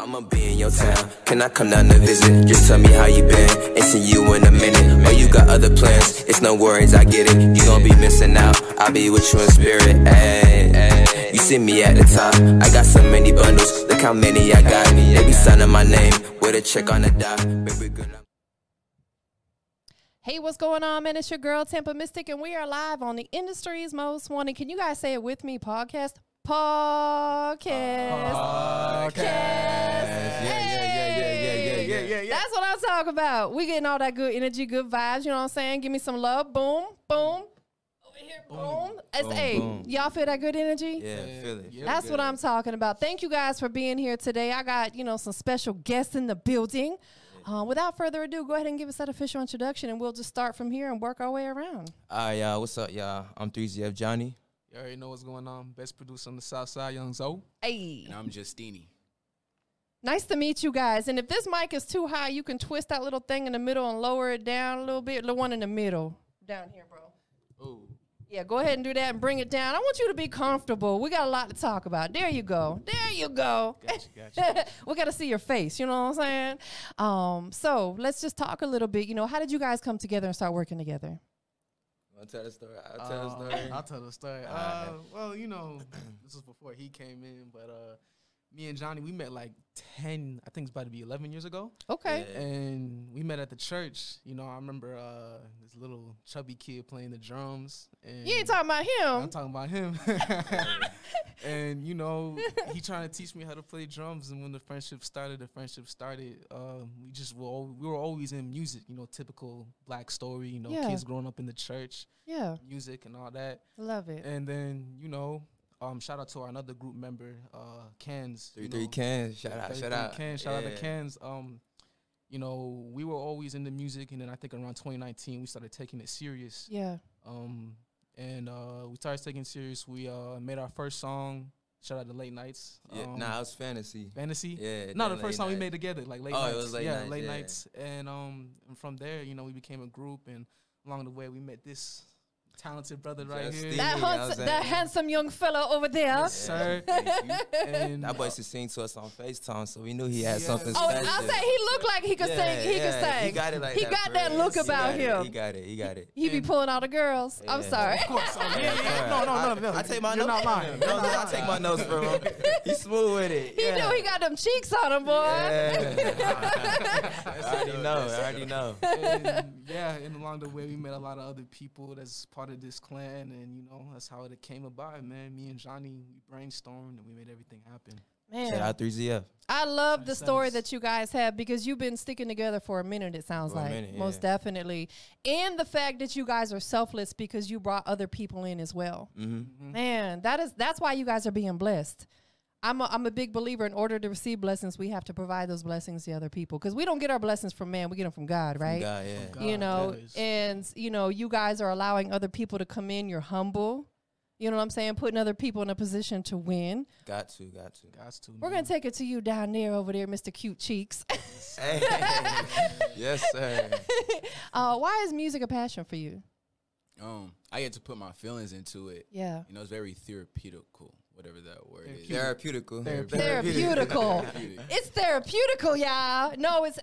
I'ma be in your town. Can I come down to visit? Just tell me how you been. Ain't seen you in a minute. Oh, you got other plans? It's no worries, I get it. You gon' be missing out. I'll be with you in spirit. Ay, ay. You see me at the top. I got so many bundles. Look how many I got. They be signing my name with a check on the dot. Baby, good night. Hey, what's going on, man? It's your girl, TampaMystic, and we are live on the industry's most wanted. Can you guys say it with me? Podcast. Podcast. Yeah. That's what I'm talking about. We getting all that good energy, good vibes. You know what I'm saying? Give me some love. Boom, boom. Over here, boom. Hey, y'all feel that good energy? Yeah, feel it. That's what I'm talking about. Thank you guys for being here today. I got, some special guests in the building. Without further ado, go ahead and give us that official introduction, and we'll just start from here and work our way around. All right, y'all. What's up, y'all? I'm 3ZF Johnny. You already know what's going on. Best producer on the South Side, Young Zoe. Hey. And I'm Justini. Nice to meet you guys. And if this mic is too high, you can twist that little thing in the middle and lower it down a little bit. The one in the middle. Down here, bro. Oh. Yeah, go ahead and do that and bring it down. I want you to be comfortable. We got a lot to talk about. There you go. There you go. Gotcha. We got to see your face. You know what I'm saying? So let's just talk a little bit. How did you guys come together and start working together? I'll tell the story. I'll tell the story. Well, this was before he came in, but me and Johnny, we met like 10, I think it's about to be 11 years ago. Okay. Yeah. And we met at the church. I remember this little chubby kid playing the drums. And you ain't talking about him. I'm talking about him. And, he trying to teach me how to play drums. And when the friendship started, we were always in music, typical black story, kids growing up in the church. Yeah. Music and all that. Love it. And then, shout out to our another group member, Cans. 33 Cans. Shout out. Shout out to Cans. We were always into music, and then I think around 2019 we started taking it serious. Yeah. And we started taking it serious. We made our first song. Shout out to Late Nights. Yeah, it was Fantasy. Fantasy? Yeah. No, the first song we made together, like Late Nights. Oh, it was Late Nights. Late Nights. And from there, we became a group, and along the way we met this talented brother right here. That handsome young fella over there. Yes, sir. And that boy used to sing to us on FaceTime, so we knew he had something special. I say he looked like he could sing. He could sing. He got it like he that. Got that look about him. He got it. He be pulling all the girls. Yeah. I'm sorry. Of course. No. I take my You're notes. not lying. I take my notes from him. He's smooth with it. He knew he got them cheeks on him, boy. Yeah. I already know. And along the way we met a lot of other people that's part of this clan. And, that's how it came about, man. Me and Johnny, we brainstormed, and we made everything happen. Man. Shout out 3ZF. I love the story that you guys have, because you've been sticking together for a minute, it sounds like. Most definitely. And the fact that you guys are selfless because you brought other people in as well. Mm-hmm. Man, that's why you guys are being blessed. I'm a big believer, in order to receive blessings, we have to provide those blessings to other people, because we don't get our blessings from man, we get them from God, right? From God, yeah. You guys are allowing other people to come in. You're humble. You know what I'm saying? Putting other people in a position to win. Got to. We're going to take it to you down there over there, Mr. Cute Cheeks. Hey. Yes, sir. Why is music a passion for you? I get to put my feelings into it. Yeah. It's very therapeutical, whatever that word is. Therapeutical. It's therapeutical, y'all. No, it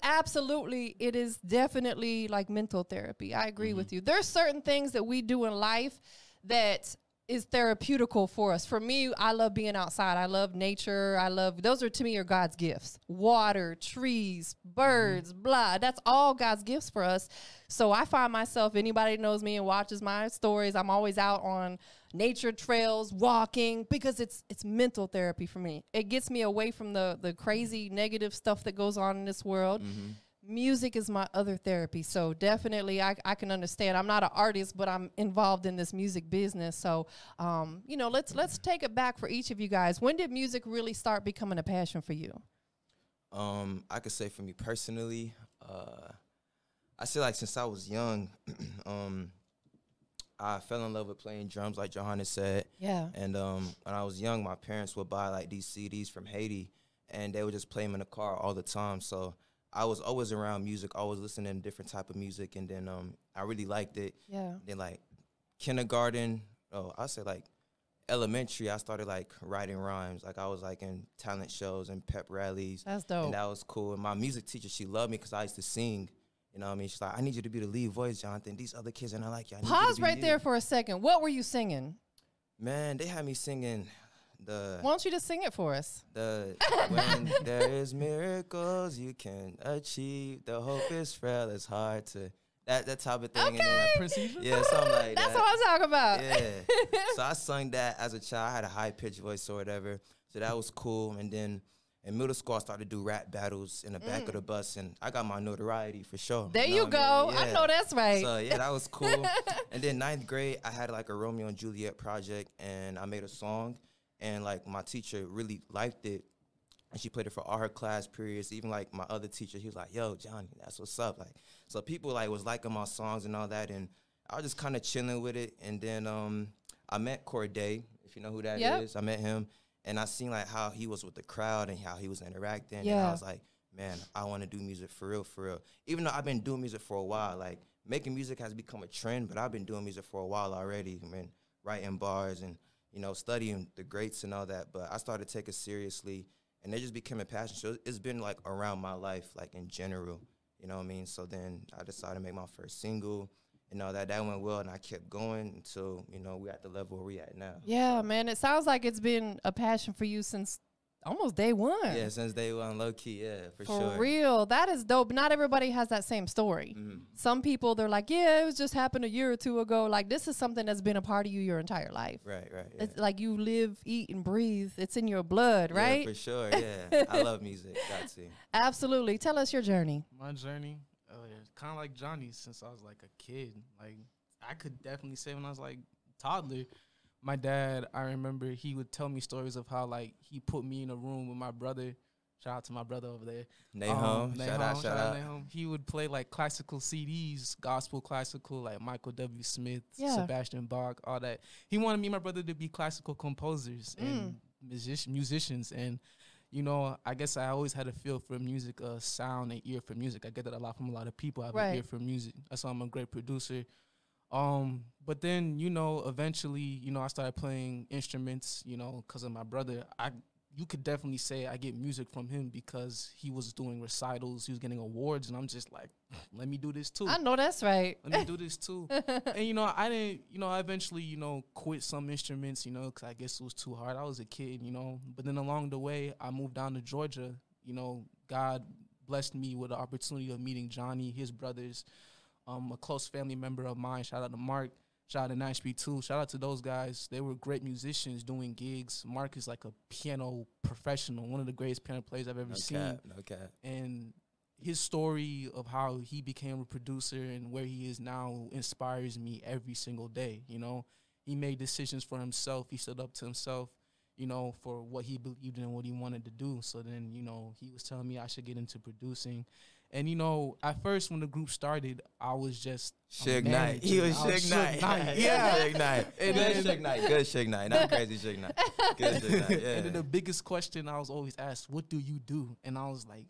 is definitely like mental therapy. I agree with you. There's certain things that we do in life that is therapeutical for us. For me, I love being outside. I love nature. Those are, to me, are God's gifts. Water, trees, birds, blah. That's all God's gifts for us. So I find myself, anybody knows me and watches my stories, I'm always out on nature trails, walking, because it's mental therapy for me. It gets me away from the crazy negative stuff that goes on in this world. Mm-hmm. Music is my other therapy. So definitely I can understand. I'm not an artist, but I'm involved in this music business. So, let's take it back for each of you guys. When did music really start becoming a passion for you? I could say for me personally, I say like since I was young, I fell in love with playing drums, like Johannes said. Yeah. And when I was young, my parents would buy like these CDs from Haiti, and they would just play them in the car all the time. So I was always around music, always listening to different type of music, and then I really liked it. Yeah. Then like kindergarten, I say like elementary, I started like writing rhymes. Like I was like in talent shows and pep rallies. That's dope. And that was cool. And my music teacher, she loved me because I used to sing. You know what I mean? She's like, I need you to be the lead voice, Jonathan. These other kids are not like you. I need you Pause to be right you. there for a second. What were you singing? Man, they had me singing Why don't you just sing it for us? when there is miracles you can achieve, the hope is frail, it's hard to that type of thing. Okay. And then, Prince Eva? yeah, something like That's that. what I'm talking about. Yeah. So I sung that as a child. I had a high pitched voice or whatever. So that was cool. And then in middle school, I started to do rap battles in the back of the bus, and I got my notoriety for sure. There you what go. I mean? I Yeah. know that's right. So yeah, that was cool. And then 9th grade, I had like a Romeo and Juliet project, and I made a song, and like my teacher really liked it, and she played it for all her class periods. Even like my other teacher, he was like, "Yo, Johnny, that's what's up." Like, so people like was liking my songs and all that, and I was just kind of chilling with it. And then I met Corday, if you know who that is. I met him, and I seen like how he was with the crowd and how he was interacting, and I was like, man, I want to do music for real, for real. Even though I've been doing music for a while, like making music has become a trend, but I've been doing music for a while already. I mean, writing bars and, you know, studying the greats and all that. But I started taking it seriously, and it just became a passion. So it's been like around my life, like in general, you know what I mean? So then I decided to make my first single and all that. That went well, and I kept going until, you know, we're at the level where we at now. Yeah, man. It sounds like it's been a passion for you since almost day one. Yeah, since day one, low key, yeah, for For sure. real. That is dope. Not everybody has that same story. Some people, they're like, yeah, it was just happened a year or two ago. Like, this is something that's been a part of you your entire life. Right. Yeah. It's like you live, eat, and breathe. It's in your blood, right? Yeah, for sure, yeah. I love music, got to. Absolutely. Tell us your journey. My journey, kind of like Johnny's since I was like a kid. Like, I could definitely say when I was like toddler, my dad, I remember he would tell me stories of how like he put me in a room with my brother. Shout out to my brother over there. Nahom, shout out. Nahom. He would play like classical CDs, gospel classical, like Michael W. Smith, Sebastian Bach, all that. He wanted me and my brother to be classical composers and musicians. And, you know, I guess I always had a feel for music, sound and ear for music. I get that a lot from a lot of people. I have an ear for music. That's why I'm a great producer. But then, you know, eventually, you know, I started playing instruments, you know, because of my brother. You could definitely say I get music from him because he was doing recitals, he was getting awards, and I'm just like, let me do this too. I know that's right. Let me do this too. And, you know, I didn't, you know, I eventually, you know, quit some instruments, you know, because I guess it was too hard. I was a kid, you know, but then along the way, I moved down to Georgia. You know, God blessed me with the opportunity of meeting Johnny, his brothers, a close family member of mine. Shout out to Mark. Shout out to Nashby too. Shout out to those guys. They were great musicians doing gigs. Mark is like a piano professional, one of the greatest piano players I've ever seen. No cap. And his story of how he became a producer and where he is now inspires me every single day. You know, he made decisions for himself. He stood up to himself, you know, for what he believed in and what he wanted to do. So then, you know, he was telling me I should get into producing. And, you know, at first when the group started, I was just Suge Knight. He was Suge Knight. Yeah. Suge Knight. Good Suge Knight. Good Suge Knight. Not crazy Suge Knight. Good Suge Knight. Yeah. And then the biggest question I was always asked, what do you do? And I was like,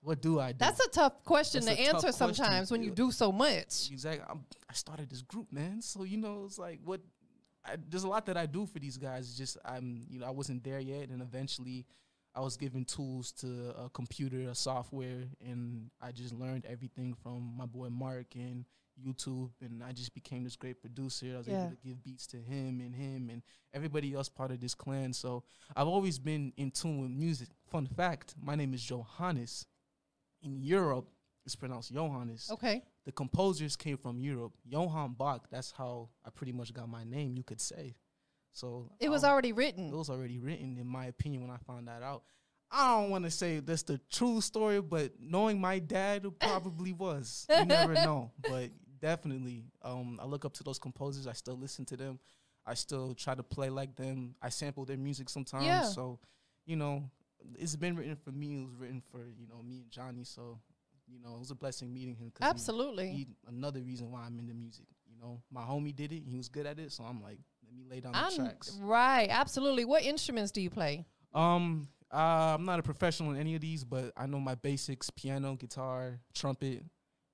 what do I do? That's a tough question That's to a tough answer question. sometimes when you do so much. Exactly. I started this group, man. So, you know, it's like there's a lot that I do for these guys. It's just you know, I wasn't there yet, and eventually I was given tools to a computer, a software, and I just learned everything from my boy Mark and YouTube, and I just became this great producer. I was able to give beats to him and everybody else part of this clan. So I've always been in tune with music. Fun fact, my name is Johannes. In Europe, it's pronounced Johannes. Okay. The composers came from Europe. Johann Bach, that's how I pretty much got my name, you could say. So it was already written. It was already written, in my opinion, when I found that out. I don't want to say that's the true story, but knowing my dad, it probably was. You never know. But definitely, I look up to those composers. I still listen to them. I still try to play like them. I sample their music sometimes. Yeah. So, you know, it's been written for me. It was written for, you know, me and Johnny. So, you know, it was a blessing meeting him. Absolutely. He another reason why I'm into music. You know, my homie did it. He was good at it. So I'm like, let me lay down the tracks. Right. Absolutely. What instruments do you play? I'm not a professional in any of these, but I know my basics: piano, guitar, trumpet,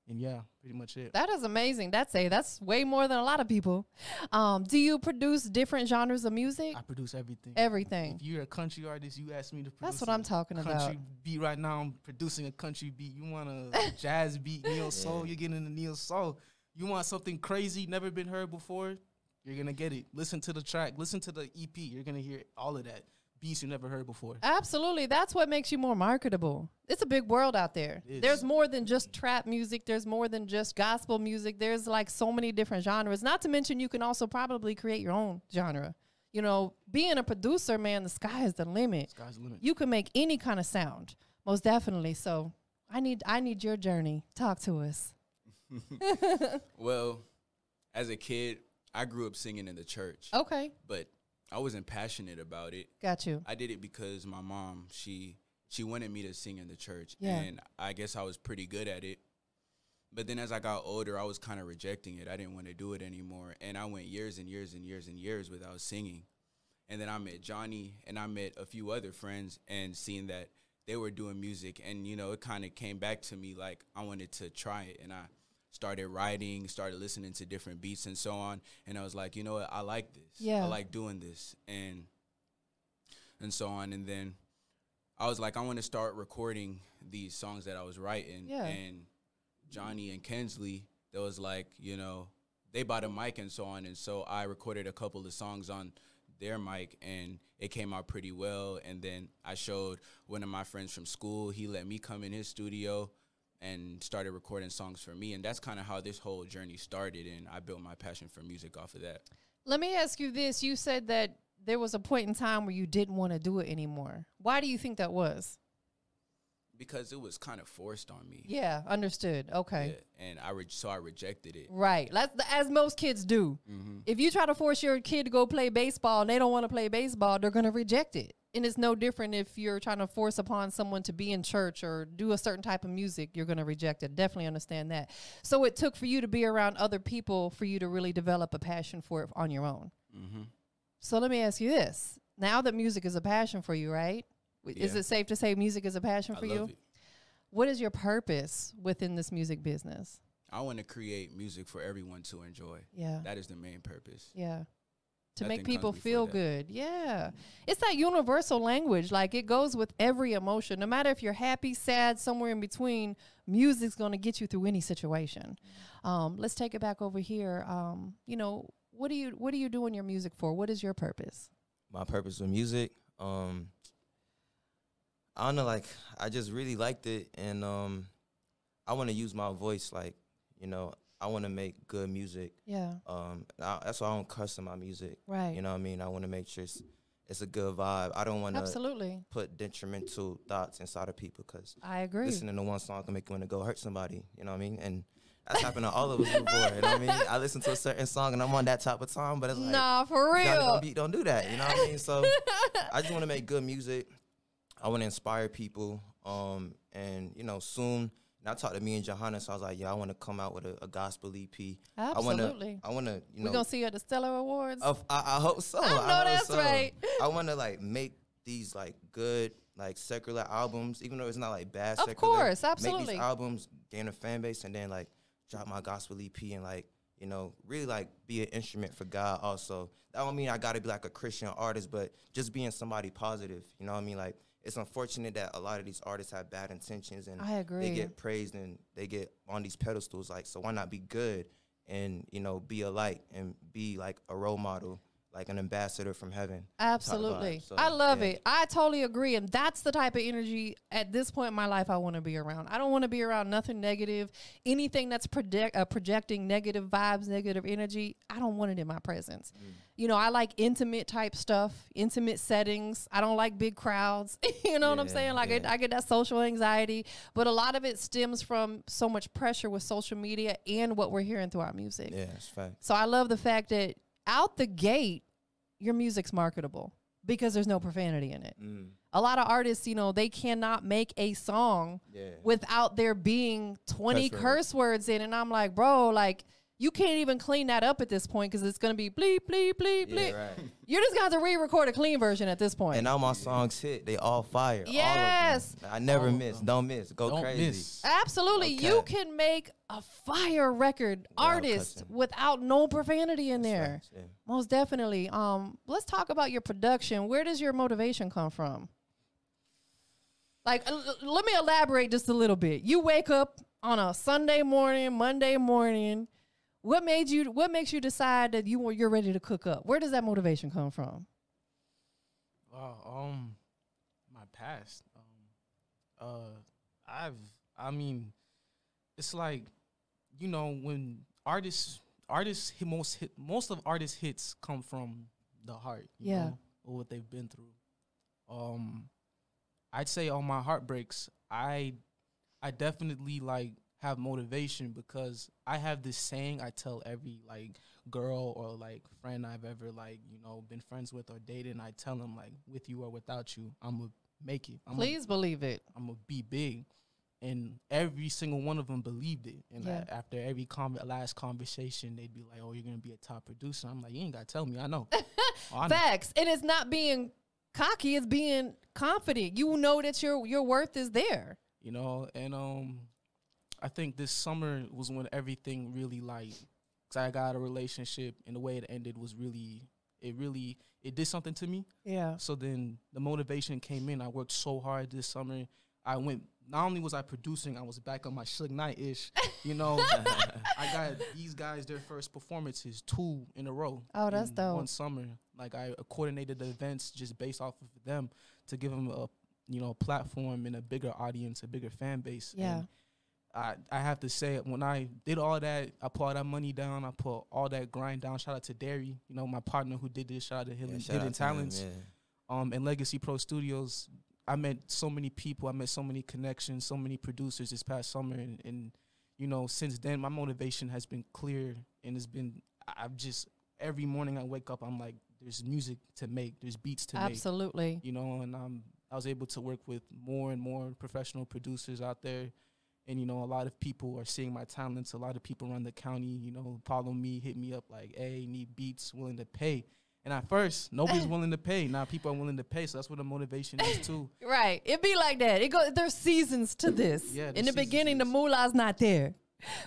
And yeah, pretty much it. That is amazing. That's way more than a lot of people. Do you produce different genres of music? I produce everything. Everything. If you're a country artist, you ask me to produce. That's what I'm talking about. Country beat right now. I'm producing a country beat. You want a jazz beat, neo soul? You're getting the neo soul. You want something crazy, never been heard before? You're gonna get it. Listen to the track. Listen to the EP. You're gonna hear all of that. Beats you never heard before. Absolutely. That's what makes you more marketable. It's a big world out there. There's more than just trap music. There's more than just gospel music. There's like so many different genres. Not to mention you can also probably create your own genre. You know, being a producer, man, the sky is the limit. Sky's the limit. You can make any kind of sound. Most definitely. So I need your journey. Talk to us. Well, as a kid, I grew up singing in the church. Okay. But I wasn't passionate about it. Got you. I did it because my mom, she wanted me to sing in the church. Yeah. And I guess I was pretty good at it. But then as I got older, I was kind of rejecting it. I didn't want to do it anymore. And I went years and years and years and years without singing. And then I met Johnny and I met a few other friends and seeing that they were doing music. And, you know, it kind of came back to me like I wanted to try it. And I started writing, started listening to different beats and so on. And I was like, you know what, I like this. Yeah. I like doing this and so on. And then I was like, I want to start recording these songs that I was writing. Yeah. And Johnny and Kensley, there was like, you know, they bought a mic and so on. And so I recorded a couple of songs on their mic and it came out pretty well. And then I showed one of my friends from school. He let me come in his studio and started recording songs for me. And that's kind of how this whole journey started. And I built my passion for music off of that. Let me ask you this. You said that there was a point in time where you didn't want to do it anymore. Why do you think that was? Because it was kind of forced on me. Yeah, understood. Okay. Yeah, and I rejected it. Right. As most kids do. Mm-hmm. If you try to force your kid to go play baseball and they don't want to play baseball, they're going to reject it. And it's no different if you're trying to force upon someone to be in church or do a certain type of music, you're going to reject it. Definitely understand that. So it took for you to be around other people for you to really develop a passion for it on your own. Mm-hmm. So let me ask you this. Now that music is a passion for you, right? Yeah. Is it safe to say music is a passion for you? Love it. What is your purpose within this music business? I want to create music for everyone to enjoy. Yeah. That is the main purpose. Yeah. To Nothing make people comes feel before that. good. Yeah. It's that universal language. Like it goes with every emotion. No matter if you're happy, sad, somewhere in between, music's going to get you through any situation. Let's take it back over here. You know, what are you doing your music for? What is your purpose? My purpose with music, I don't know, like I just really liked it, and I want to use my voice, like, you know, I want to make good music. Yeah. That's why I don't cuss in my music. Right. You know what I mean? I want to make sure it's a good vibe. I don't want to put detrimental thoughts inside of people, because I agree. Listening to one song can make you want to go hurt somebody. You know what I mean? And that's happened to all of us before. You know what I mean? I listen to a certain song and I'm on that type of time, but it's like, nah, for real. Don't do that. You know what I mean? So I just want to make good music. I want to inspire people. And, you know, soon, and I talked to me and Johanna, so I was like, yeah, I want to come out with a gospel EP. Absolutely. I want to, you know. We're going to see you at the Stellar Awards? I hope so. I know that's right. I want to, like, make these, like, good, like, secular albums, even though it's not, like, bad secular. Of course, absolutely. Make these albums, gain a fan base, and then, like, drop my gospel EP and, like, you know, really, like, be an instrument for God also. That don't mean I got to be, like, a Christian artist, but just being somebody positive, you know what I mean? Like, it's unfortunate that a lot of these artists have bad intentions, and I agree. They get praised and they get on these pedestals. Like, so why not be good and, you know, be a light and be like a role model, like an ambassador from heaven. Absolutely. So, I love it. I totally agree. And that's the type of energy at this point in my life I want to be around. I don't want to be around nothing negative, anything that's projecting negative vibes, negative energy. I don't want it in my presence. You know, I like intimate type stuff, intimate settings. I don't like big crowds. You know what I'm saying? Like I get that social anxiety, but a lot of it stems from so much pressure with social media and what we're hearing through our music. Yeah, that's fact. So I love the fact that out the gate, your music's marketable because there's no profanity in it. A lot of artists, you know, they cannot make a song without there being 20 curse words in it. And I'm like, bro, like, You can't even clean that up at this point because it's going to be bleep, bleep, bleep, bleep. Yeah, right. You're just going to have to re-record a clean version at this point. And all my songs hit. They all fire. Yes. All of them. I never miss. Don't miss. Don't crazy. Miss. Absolutely. Okay. You can make a fire record artist cussing. without no profanity in there. Facts, yeah. Most definitely. Let's talk about your production. Where does your motivation come from? Like, let me elaborate just a little bit. You wake up on a Sunday morning, Monday morning. What makes you decide that you're ready to cook up? Where does that motivation come from? My past. It's like, you know, when most of artists' hits come from the heart, you know, or what they've been through. I'd say on my heartbreaks, I definitely like have motivation because I have this saying I tell every like girl or like friend I've ever like, you know, been friends with or dated, and I tell them like, with you or without you, I'm gonna make it. Please believe it. I'm gonna be big. And every single one of them believed it. And after every last conversation, they'd be like, "Oh, you're gonna be a top producer." I'm like, "You ain't gotta tell me. I know." I know. Facts. And it's not being cocky; it's being confident. You know that your worth is there. You know, and I think this summer was when everything really like, cause I got a relationship, and the way it ended was it did something to me. Yeah. So then the motivation came in. I worked so hard this summer. Not only was I producing, I was back on my Suge Knight-ish. You know, I got these guys their first performances 2 in a row. Oh, that's dope. One summer, like I coordinated the events just based off of them to give them a platform and a bigger audience, a bigger fan base. Yeah. And I have to say, when I did all that, I put all that money down, I put all that grind down. Shout out to Derry, you know, my partner who did this. Shout out to Hidden Talents, and Legacy Pro Studios. I met so many people. I met so many connections, so many producers this past summer. And you know, since then, my motivation has been clear. And it's been, every morning I wake up, I'm like, there's music to make. There's beats to make. Absolutely. You know, and I was able to work with more and more professional producers out there. And, you know, a lot of people are seeing my talents. A lot of people around the county, you know, follow me, hit me up like, "Hey, need beats, willing to pay." And at first, nobody's willing to pay. Now people are willing to pay, so that's what the motivation is too. Right. It be like that. There's seasons to this. Yeah, in the beginning, the moolah's not there.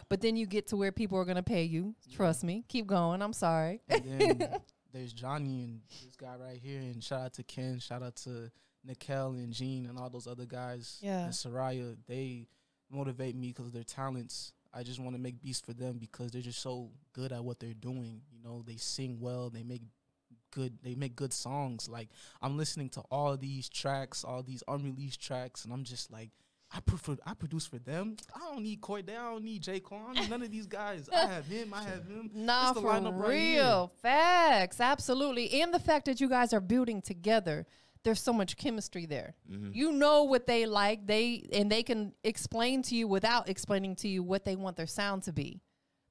But then you get to where people are going to pay you. Trust me. Keep going. I'm sorry. And then there's Johnny and this guy right here. And shout out to Ken. Shout out to Nikel and Gene and all those other guys. Yeah. And Soraya. They motivate me because of their talents. I just want to make beats for them because they're just so good at what they're doing. You know, they sing well. They make good songs. Like, I'm listening to all these tracks, all these unreleased tracks, and I'm just like, I produce for them. I don't need Corday, I don't need J. Cole, I don't need none of these guys. I have him. Nah, the for lineup right real. Facts, absolutely. And the fact that you guys are building together, there's so much chemistry there. Mm-hmm. You know what they like, and they can explain to you without explaining to you what they want their sound to be,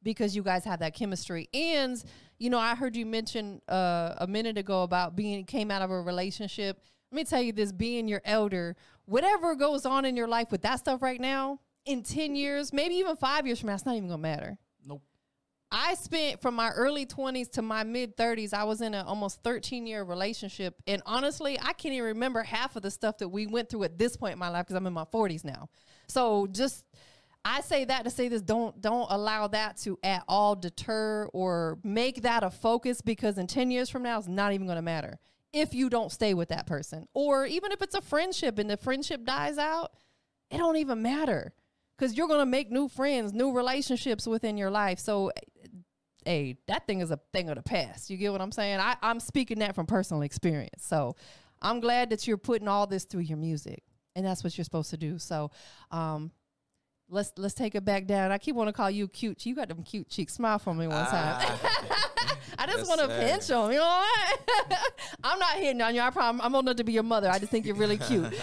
because you guys have that chemistry. And, you know, I heard you mention a minute ago about came out of a relationship. Let me tell you this, being your elder, whatever goes on in your life with that stuff right now, in 10 years, maybe even 5 years from now, it's not even going to matter. Nope. I spent from my early 20s to my mid 30s, I was in an almost 13-year relationship. And honestly, I can't even remember half of the stuff that we went through at this point in my life because I'm in my 40s now. So I say that to say this, don't allow that to at all deter or make that a focus, because in 10 years from now, it's not even going to matter if you don't stay with that person. Or even if it's a friendship and the friendship dies out, it don't even matter, because you're going to make new friends, new relationships within your life. So, hey, that thing is a thing of the past. You get what I'm saying? I'm speaking that from personal experience. So I'm glad that you're putting all this through your music, and that's what you're supposed to do. So, Let's take it back down. I keep wanting to call you cute. You got them cute cheeks. Smile for me one time. I just want to pinch them. You know what? I'm not hitting on you. I promise. I'm old enough to be your mother. I just think you're really cute.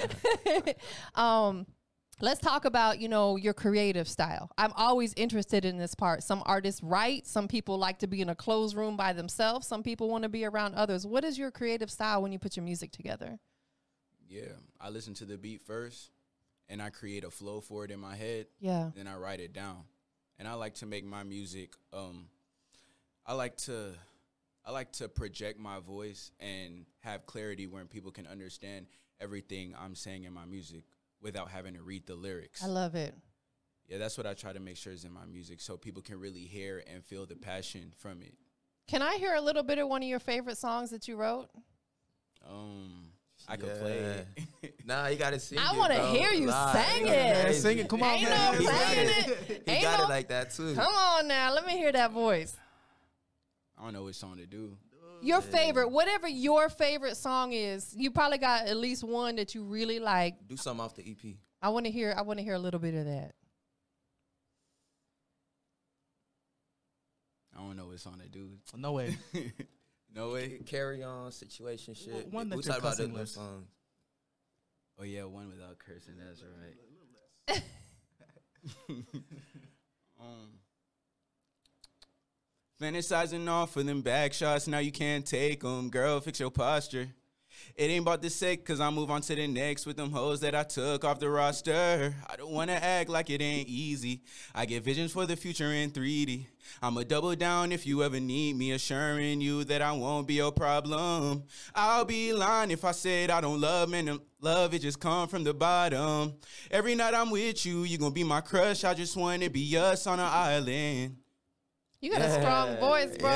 Let's talk about, you know, your creative style. I'm always interested in this part. Some artists write. Some people like to be in a closed room by themselves. Some people want to be around others. What is your creative style when you put your music together? Yeah, I listen to the beat first, and I create a flow for it in my head. Yeah. Then I write it down. and I like to make my music. I like to project my voice and have clarity where people can understand everything I'm saying in my music without having to read the lyrics. I love it. Yeah, that's what I try to make sure is in my music, so people can really hear and feel the passion from it. Can I hear a little bit of one of your favorite songs that you wrote? I could play it. Nah, you gotta sing it. I want to hear you sing it. Sing it. Come on, Ain't man. no playing it. He Ain't got no- it like that too. Come on now. Let me hear that voice. I don't know which song to do. Your favorite, whatever your favorite song is, you probably got at least one that you really like. Do something off the EP. I want to hear a little bit of that. I don't know what song to do. No way. No way. Carry on, situation shit. One that we you're talk about cussing those less. songs. Oh yeah, one without cursing. That's right. Fantasizing off for them back shots. Now you can't take them. Girl, fix your posture. It ain't about the sake, cause I move on to the next with them hoes that I took off the roster. I don't wanna act like it ain't easy. I get visions for the future in 3D. I'ma double down if you ever need me, assuring you that I won't be your problem. I'll be lying if I said I don't love, man. Love, it just come from the bottom. Every night I'm with you, you gon' be my crush. I just wanna be us on an island. You got a strong voice, bro.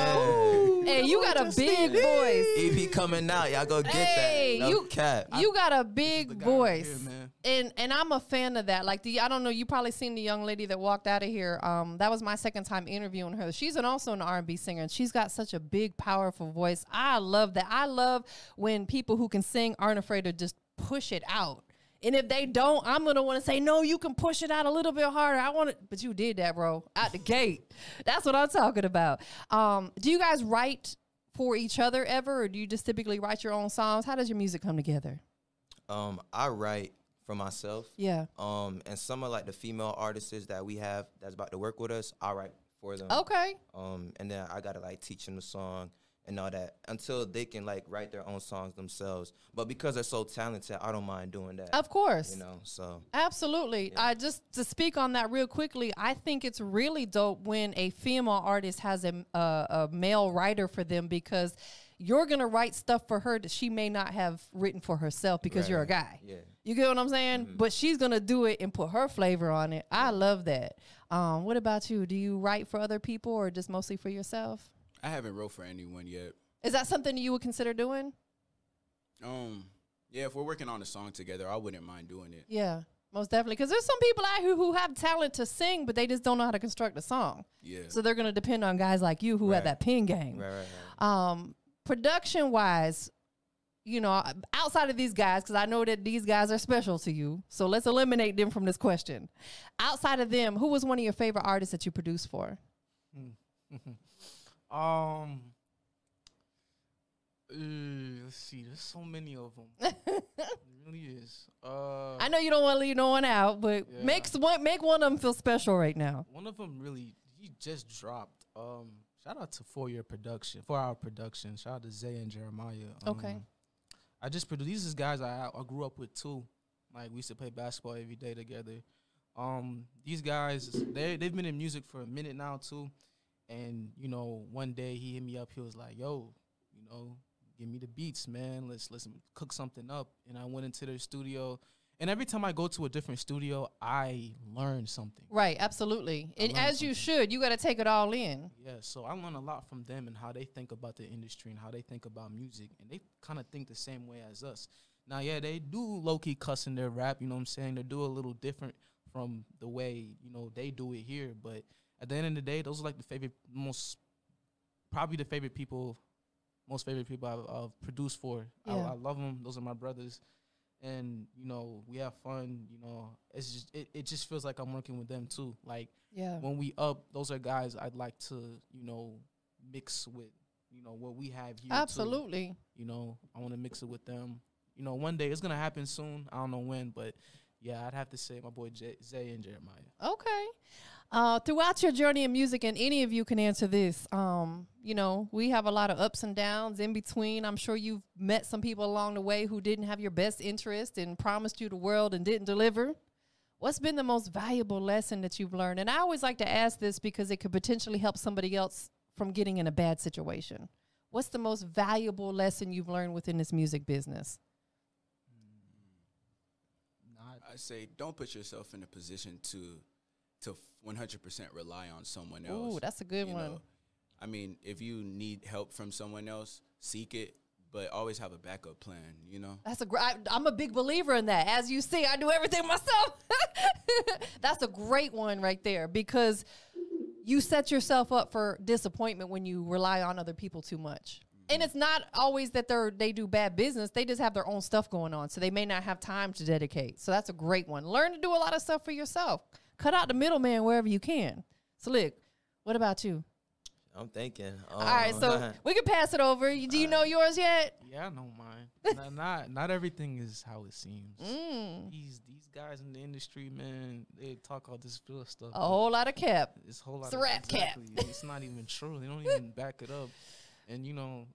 Yeah. Hey, you got a big voice. EP coming out, y'all go get Hey, that. No you cap. You got a big the guy voice, right here, man. and I'm a fan of that. Like I don't know, you probably seen the young lady that walked out of here. That was my second time interviewing her. She's also an R&B singer, and she's got such a big, powerful voice. I love that. I love when people who can sing aren't afraid to just push it out. And if they don't, I'm gonna want to say, no, you can push it out a little bit harder. I want it, but you did that, bro, out the gate. That's what I'm talking about. Do you guys write for each other ever, or do you just typically write your own songs? How does your music come together? I write for myself. Yeah. And some of like the female artists that we have that's about to work with us, I write for them. Okay. And then I gotta like teach them the song and all that until they can like write their own songs themselves. But because they're so talented, I don't mind doing that. Of course. You know, so. Absolutely. Yeah. Just to speak on that real quickly, I think it's really dope when a female artist has a male writer for them, because you're going to write stuff for her that she may not have written for herself because Right. you're a guy. Yeah. You get what I'm saying? But she's going to do it and put her flavor on it. I love that. What about you? Do you write for other people or just mostly for yourself? I haven't wrote for anyone yet. Is that something you would consider doing? Yeah, if we're working on a song together, I wouldn't mind doing it. Yeah, most definitely. Because there's some people out here who have talent to sing, but they just don't know how to construct a song. Yeah. So they're going to depend on guys like you who have Right. that pen game. Right. Production-wise, you know, outside of these guys, because I know that these guys are special to you, so let's eliminate them from this question. Outside of them, who was one of your favorite artists that you produced for? Let's see. There's so many of them. It really is. I know you don't want to leave no one out, but Yeah. make one of them feel special right now. One of them really, he just dropped. Shout out to 4 Hour Production. Shout out to Zay and Jeremiah. Okay. I just produced. These is guys I grew up with too. Like we used to play basketball every day together. These guys, they've been in music for a minute now too. And you know, one day he hit me up. He was like, "Yo, you know, give me the beats, man. Let's cook something up." And I went into their studio. And every time I go to a different studio, I learn something. Right, absolutely. And learned as you should, you got to take it all in. Yeah, so I learn a lot from them and how they think about the industry and how they think about music. And they kind of think the same way as us. Now, yeah, they do low-key cuss in their rap, you know what I'm saying? They do a little different from the way, you know, they do it here. But at the end of the day, those are like most favorite people I've produced for. Yeah. I love them. Those are my brothers. And, you know, we have fun, you know. It's just it just feels like I'm working with them too. Like Yeah. when we up, those are guys I'd like to, you know, mix with, you know, what we have here. Absolutely. Too. You know, I want to mix it with them. You know, one day it's gonna happen soon. I don't know when, but yeah, I'd have to say my boy Zay and Jeremiah. Okay. Throughout your journey in music, and any of you can answer this, you know, we have a lot of ups and downs in between. I'm sure you've met some people along the way who didn't have your best interest and promised you the world and didn't deliver. What's been the most valuable lesson that you've learned? And I always like to ask this because it could potentially help somebody else from getting in a bad situation. What's the most valuable lesson you've learned within this music business? I say don't put yourself in a position to 100% rely on someone else. Ooh, that's a good one. Know? I mean, if you need help from someone else, seek it, but always have a backup plan, you know? That's I'm a big believer in that. As you see, I do everything myself. That's a great one right there, because you set yourself up for disappointment when you rely on other people too much. And it's not always that they do bad business. They just have their own stuff going on, so they may not have time to dedicate. So that's a great one. Learn to do a lot of stuff for yourself. Cut out the middleman wherever you can. Slick, what about you? I'm thinking. All right, so we can pass it over. Do you know yours yet? Yeah, I know mine. not everything is how it seems. These guys in the industry, man, they talk all this real stuff. A whole lot of cap. It's a whole lot. It's a of rap cap. It's not even true. They don't even back it up. And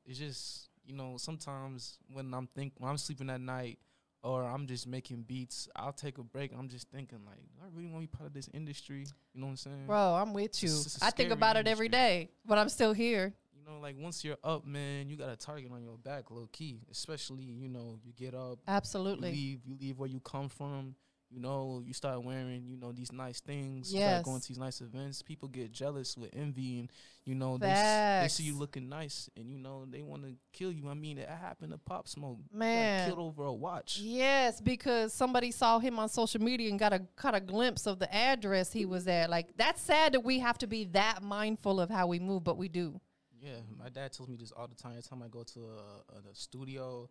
it's just sometimes when I'm sleeping at night or I'm just making beats, I'll take a break. I'm just thinking like, do I really want to be part of this industry? You know what I'm saying? Bro, I'm with you. I think about it every day, but I'm still here. Like once you're up, man, you got a target on your back, low key. Especially, you get up. Absolutely. You leave where you come from. You start wearing, these nice things. Yes. You start going to these nice events. People get jealous with envy, and they see you looking nice, and they want to kill you. I mean, it happened to Pop Smoke. Man, killed over a watch. Yes, because somebody saw him on social media and got a glimpse of the address he was at. Like, that's sad that we have to be that mindful of how we move, but we do. Yeah, my dad tells me this all the time. Every time I go to a studio,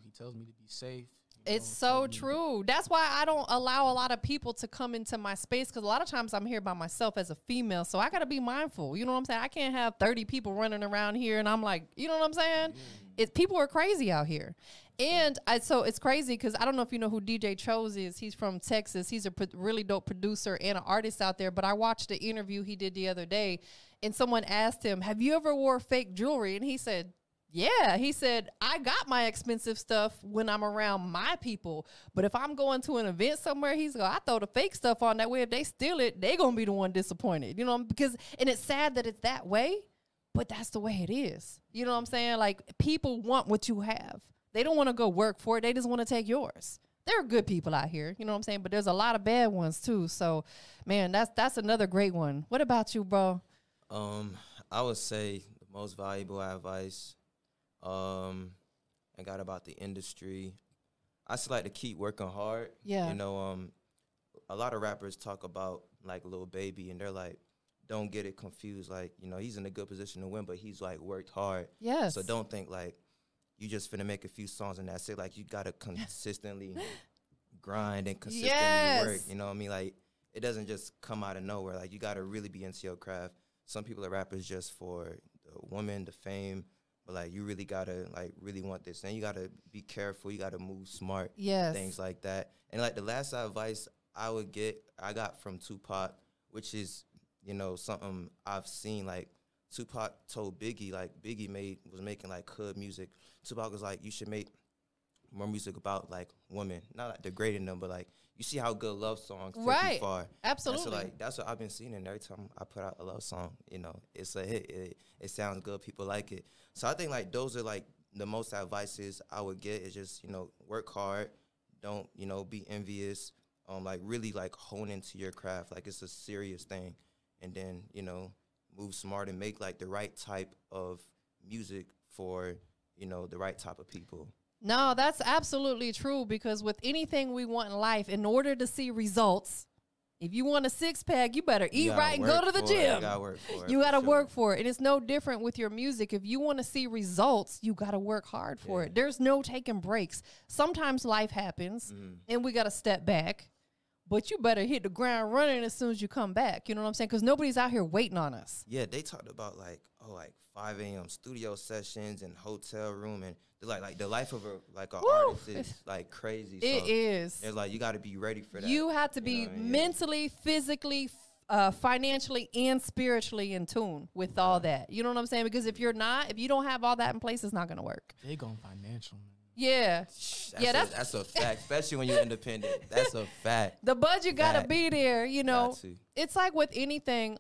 he tells me to be safe. It's so true. That's why I don't allow a lot of people to come into my space, because a lot of times I'm here by myself as a female, so I got to be mindful. You know what I'm saying? I can't have 30 people running around here, and I'm like, you know what I'm saying? People are crazy out here. And so it's crazy because I don't know if you know who DJ Chose is. He's from Texas. He's a really dope producer and an artist out there. But I watched the interview he did the other day, and someone asked him, have you ever wore fake jewelry? And he said, yeah. He said, I got my expensive stuff when I'm around my people. But if I'm going to an event somewhere, he's going, I throw the fake stuff on. That way, if they steal it, they going to be the one disappointed. And it's sad that it's that way, but that's the way it is. You know what I'm saying? Like, people want what you have. They don't want to go work for it. They just want to take yours. There are good people out here, you know what I'm saying? But there's a lot of bad ones too. So, man, that's another great one. What about you, bro? I would say the most valuable advice I got about the industry, I just like to keep working hard. Yeah. A lot of rappers talk about like Lil Baby, and they're like, don't get it confused. Like, he's in a good position to win, but he's like worked hard. Yes. So don't think like you just finna make a few songs and that's it. Like, you gotta consistently grind and consistently work. You know what I mean? Like, it doesn't just come out of nowhere. Like, you gotta really be into your craft. Some people are rappers just for the woman, the fame. But, like, you really got to, like, really want this. And you got to be careful. You got to move smart. Yes. Things like that. And, like, the last advice I got from Tupac, which is, something I've seen. Like, Tupac told Biggie, like, Biggie was making, like, hood music. Tupac was like, you should make more music about, like, women. Not, like, degrading them, but, like, you see how good love songs take you far. Absolutely. And so, like, that's what I've been seeing. And every time I put out a love song, it's a hit. It sounds good. People like it. So I think, like, those are, like, the most advices I would get is just, work hard. Don't, be envious. Like, really, like, hone into your craft. Like, it's a serious thing. And then, move smart and make, like, the right type of music for, the right type of people. No, that's absolutely true, because with anything we want in life, in order to see results, if you want a six-pack, you better eat right and go to the gym. You gotta work for it. You gotta work for it. And it's no different with your music. If you want to see results, you gotta work hard for it. There's no taking breaks. Sometimes life happens, and we gotta step back. But you better hit the ground running as soon as you come back. You know what I'm saying? Because nobody's out here waiting on us. Yeah, they talked about, like, 5 a.m. studio sessions and hotel room, and like the life of an artist is like crazy. It is. It's like you got to be ready for that. You have to be mentally, physically, financially, and spiritually in tune with all that. You know what I'm saying? Because if you don't have all that in place, it's not gonna work. They going financial, man. Yeah. That's a fact, especially when you're independent. That's a fact. The budget gotta be there, you know. It's like with anything,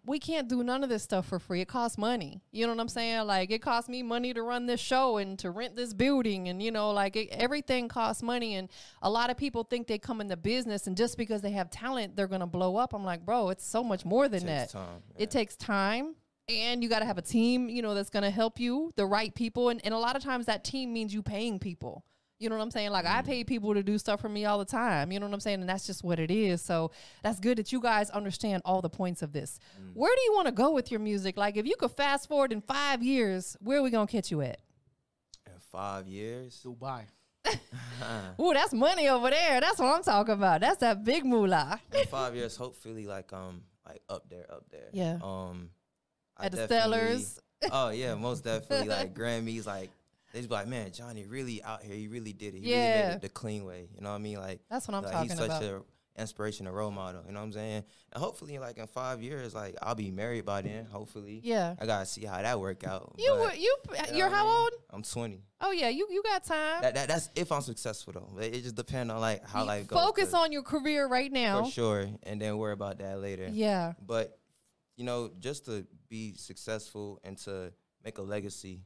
we can't do none of this stuff for free. It costs money. You know what I'm saying? Like, it costs me money to run this show and to rent this building, and you know, like everything costs money. And a lot of people think they come in the business and just because they have talent, they're gonna blow up. I'm like, bro, it's so much more than that. It takes time. And you got to have a team, you know, that's going to help you, the right people. And a lot of times that team means you paying people. You know what I'm saying? Like, I pay people to do stuff for me all the time. You know what I'm saying? And that's just what it is. So that's good that you guys understand all the points of this. Where do you want to go with your music? Like, if you could fast forward in 5 years, where are we going to catch you at? In 5 years? Dubai. Ooh, that's money over there. That's what I'm talking about. That's that big moolah. In 5 years, hopefully, like up there. Yeah. At the Stellars. Oh yeah, most definitely. Like Grammys, like they just be like, man, Johnny really out here. He really did it. He really made it the clean way. You know what I mean? Like that's what I'm talking about. He's such an inspiration, a role model. You know what I'm saying? And hopefully, like in 5 years, like I'll be married by then. Hopefully. Yeah. I gotta see how that work out. You're how old? I'm 20. Oh yeah, you got time. That's if I'm successful though. It just depends on like how life goes. Focus on your career right now. For sure, and then worry about that later. Yeah. But you know, just to be successful and to make a legacy,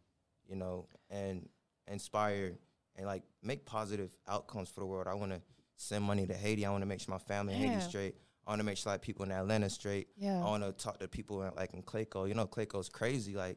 you know, and inspire and like make positive outcomes for the world. I want to send money to Haiti. I want to make sure my family in Haiti straight. I want to make sure like people in Atlanta straight. Yeah. I want to talk to people in Clayco. You know, Clayco's crazy. Like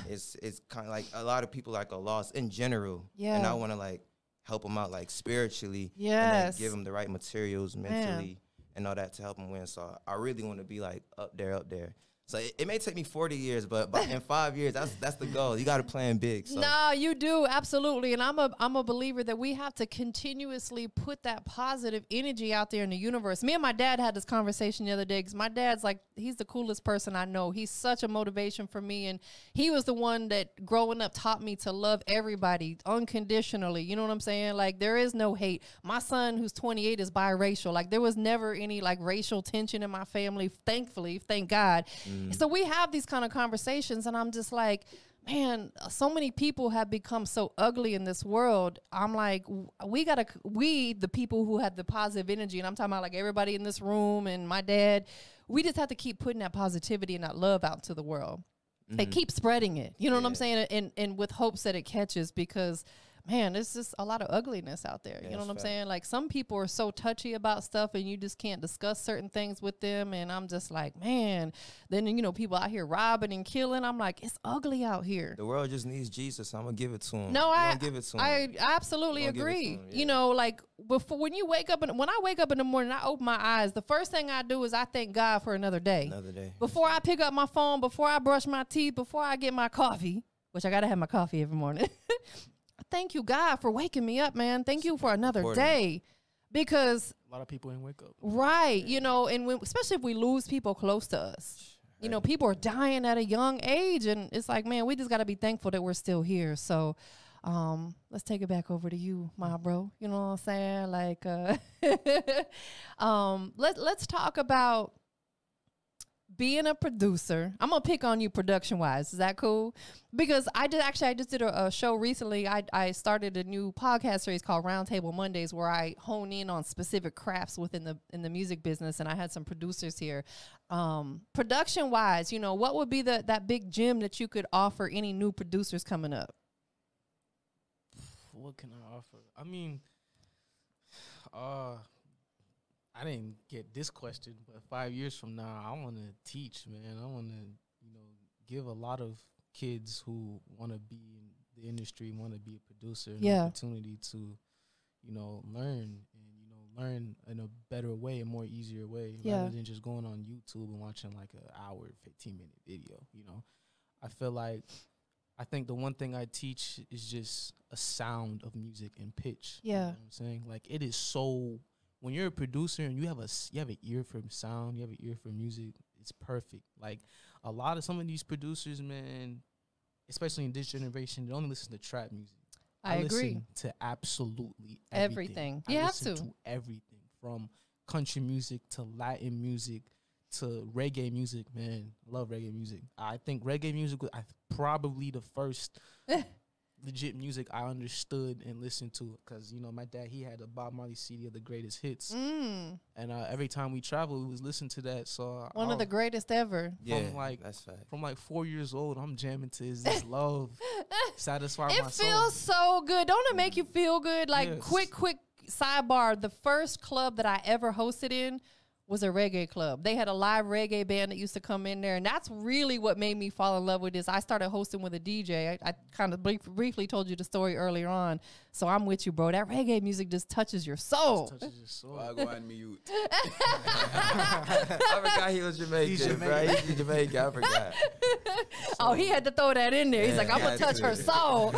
it's kind of like a lot of people like are lost in general. Yeah. And I want to like help them out like spiritually. Yes. And then give them the right materials mentally and all that to help them win. So I really want to be like up there. So it may take me 40 years, but in 5 years, that's the goal. You got to plan big. So. No, you do, absolutely. And I'm a believer that we have to continuously put that positive energy out there in the universe. Me and my dad had this conversation the other day because my dad's like, he's the coolest person I know. He's such a motivation for me. And he was the one that growing up taught me to love everybody unconditionally. You know what I'm saying? Like, there is no hate. My son, who's 28, is biracial. Like, there was never any like racial tension in my family, thankfully, thank God. So we have these kind of conversations, and I'm just like, man, so many people have become so ugly in this world. I'm like, we, the people who have the positive energy, and I'm talking about like everybody in this room and my dad, we just have to keep putting that positivity and that love out to the world. They keep spreading it. You know what I'm saying? And with hopes that it catches, because man, there's just a lot of ugliness out there. You know what I'm saying? Like, some people are so touchy about stuff and you just can't discuss certain things with them. And I'm just like, man, then, you know, people out here robbing and killing. I'm like, it's ugly out here. The world just needs Jesus. I'm going to give it to him. No, I absolutely Him, agree. You know, like when I wake up in the morning, I open my eyes. The first thing I do is I thank God for another day. Before I pick up my phone, before I brush my teeth, before I get my coffee, which I got to have my coffee every morning. Thank you, God, for waking me up, man. Thank you for another day, because a lot of people ain't wake up. Right. You know, and especially if we lose people close to us, you know, people are dying at a young age, and it's like, man, we just got to be thankful that we're still here. So let's take it back over to you, my bro. You know what I'm saying? Like, let's talk about being a producer. I'm gonna pick on you production wise. Is that cool? Because I just did a show recently. I started a new podcast series called Roundtable Mondays, where I hone in on specific crafts within the music business, and I had some producers here. Production wise, you know, what would be that big gem that you could offer any new producers coming up? What can I offer? I mean, I didn't get this question, but 5 years from now, I want to teach, man. I want to, you know, give a lot of kids who want to be in the industry, want to be a producer, an opportunity to, you know, learn in a better way, a more easier way, rather than just going on YouTube and watching like an hour, 15-minute video. You know, I think the one thing I teach is just a sound of music and pitch. Yeah, you know what I'm saying, like, it is so. When you're a producer and you have an ear for sound, you have an ear for music, it's perfect. Like, some of these producers, man, especially in this generation, they only listen to trap music. I agree. Listen to absolutely everything. You have to everything, from country music to Latin music to reggae music, man. Love reggae music. I think reggae music was probably the first legit music I understood and listened to, because you know my dad, he had a Bob Marley CD of the greatest hits, and every time we traveled, we was listening to that. So one of the greatest ever. Yeah, like that's fact. from like 4 years old, I'm jamming to Is This Love, Satisfy My Soul. It feels so good. Don't it make you feel good? Like, Yes. quick sidebar. The first club that I ever hosted in was a reggae club. They had a live reggae band that used to come in there, and that's really what made me fall in love with this. I started hosting with a DJ. I kind of briefly told you the story earlier on, so I'm with you, bro. That reggae music just touches your soul. Just touches your soul. I'll go on mute. I forgot he was Jamaican, bro. He's Jamaican. I forgot. Oh, he had to throw that in there. He's like, I'm gonna had touch to. her soul.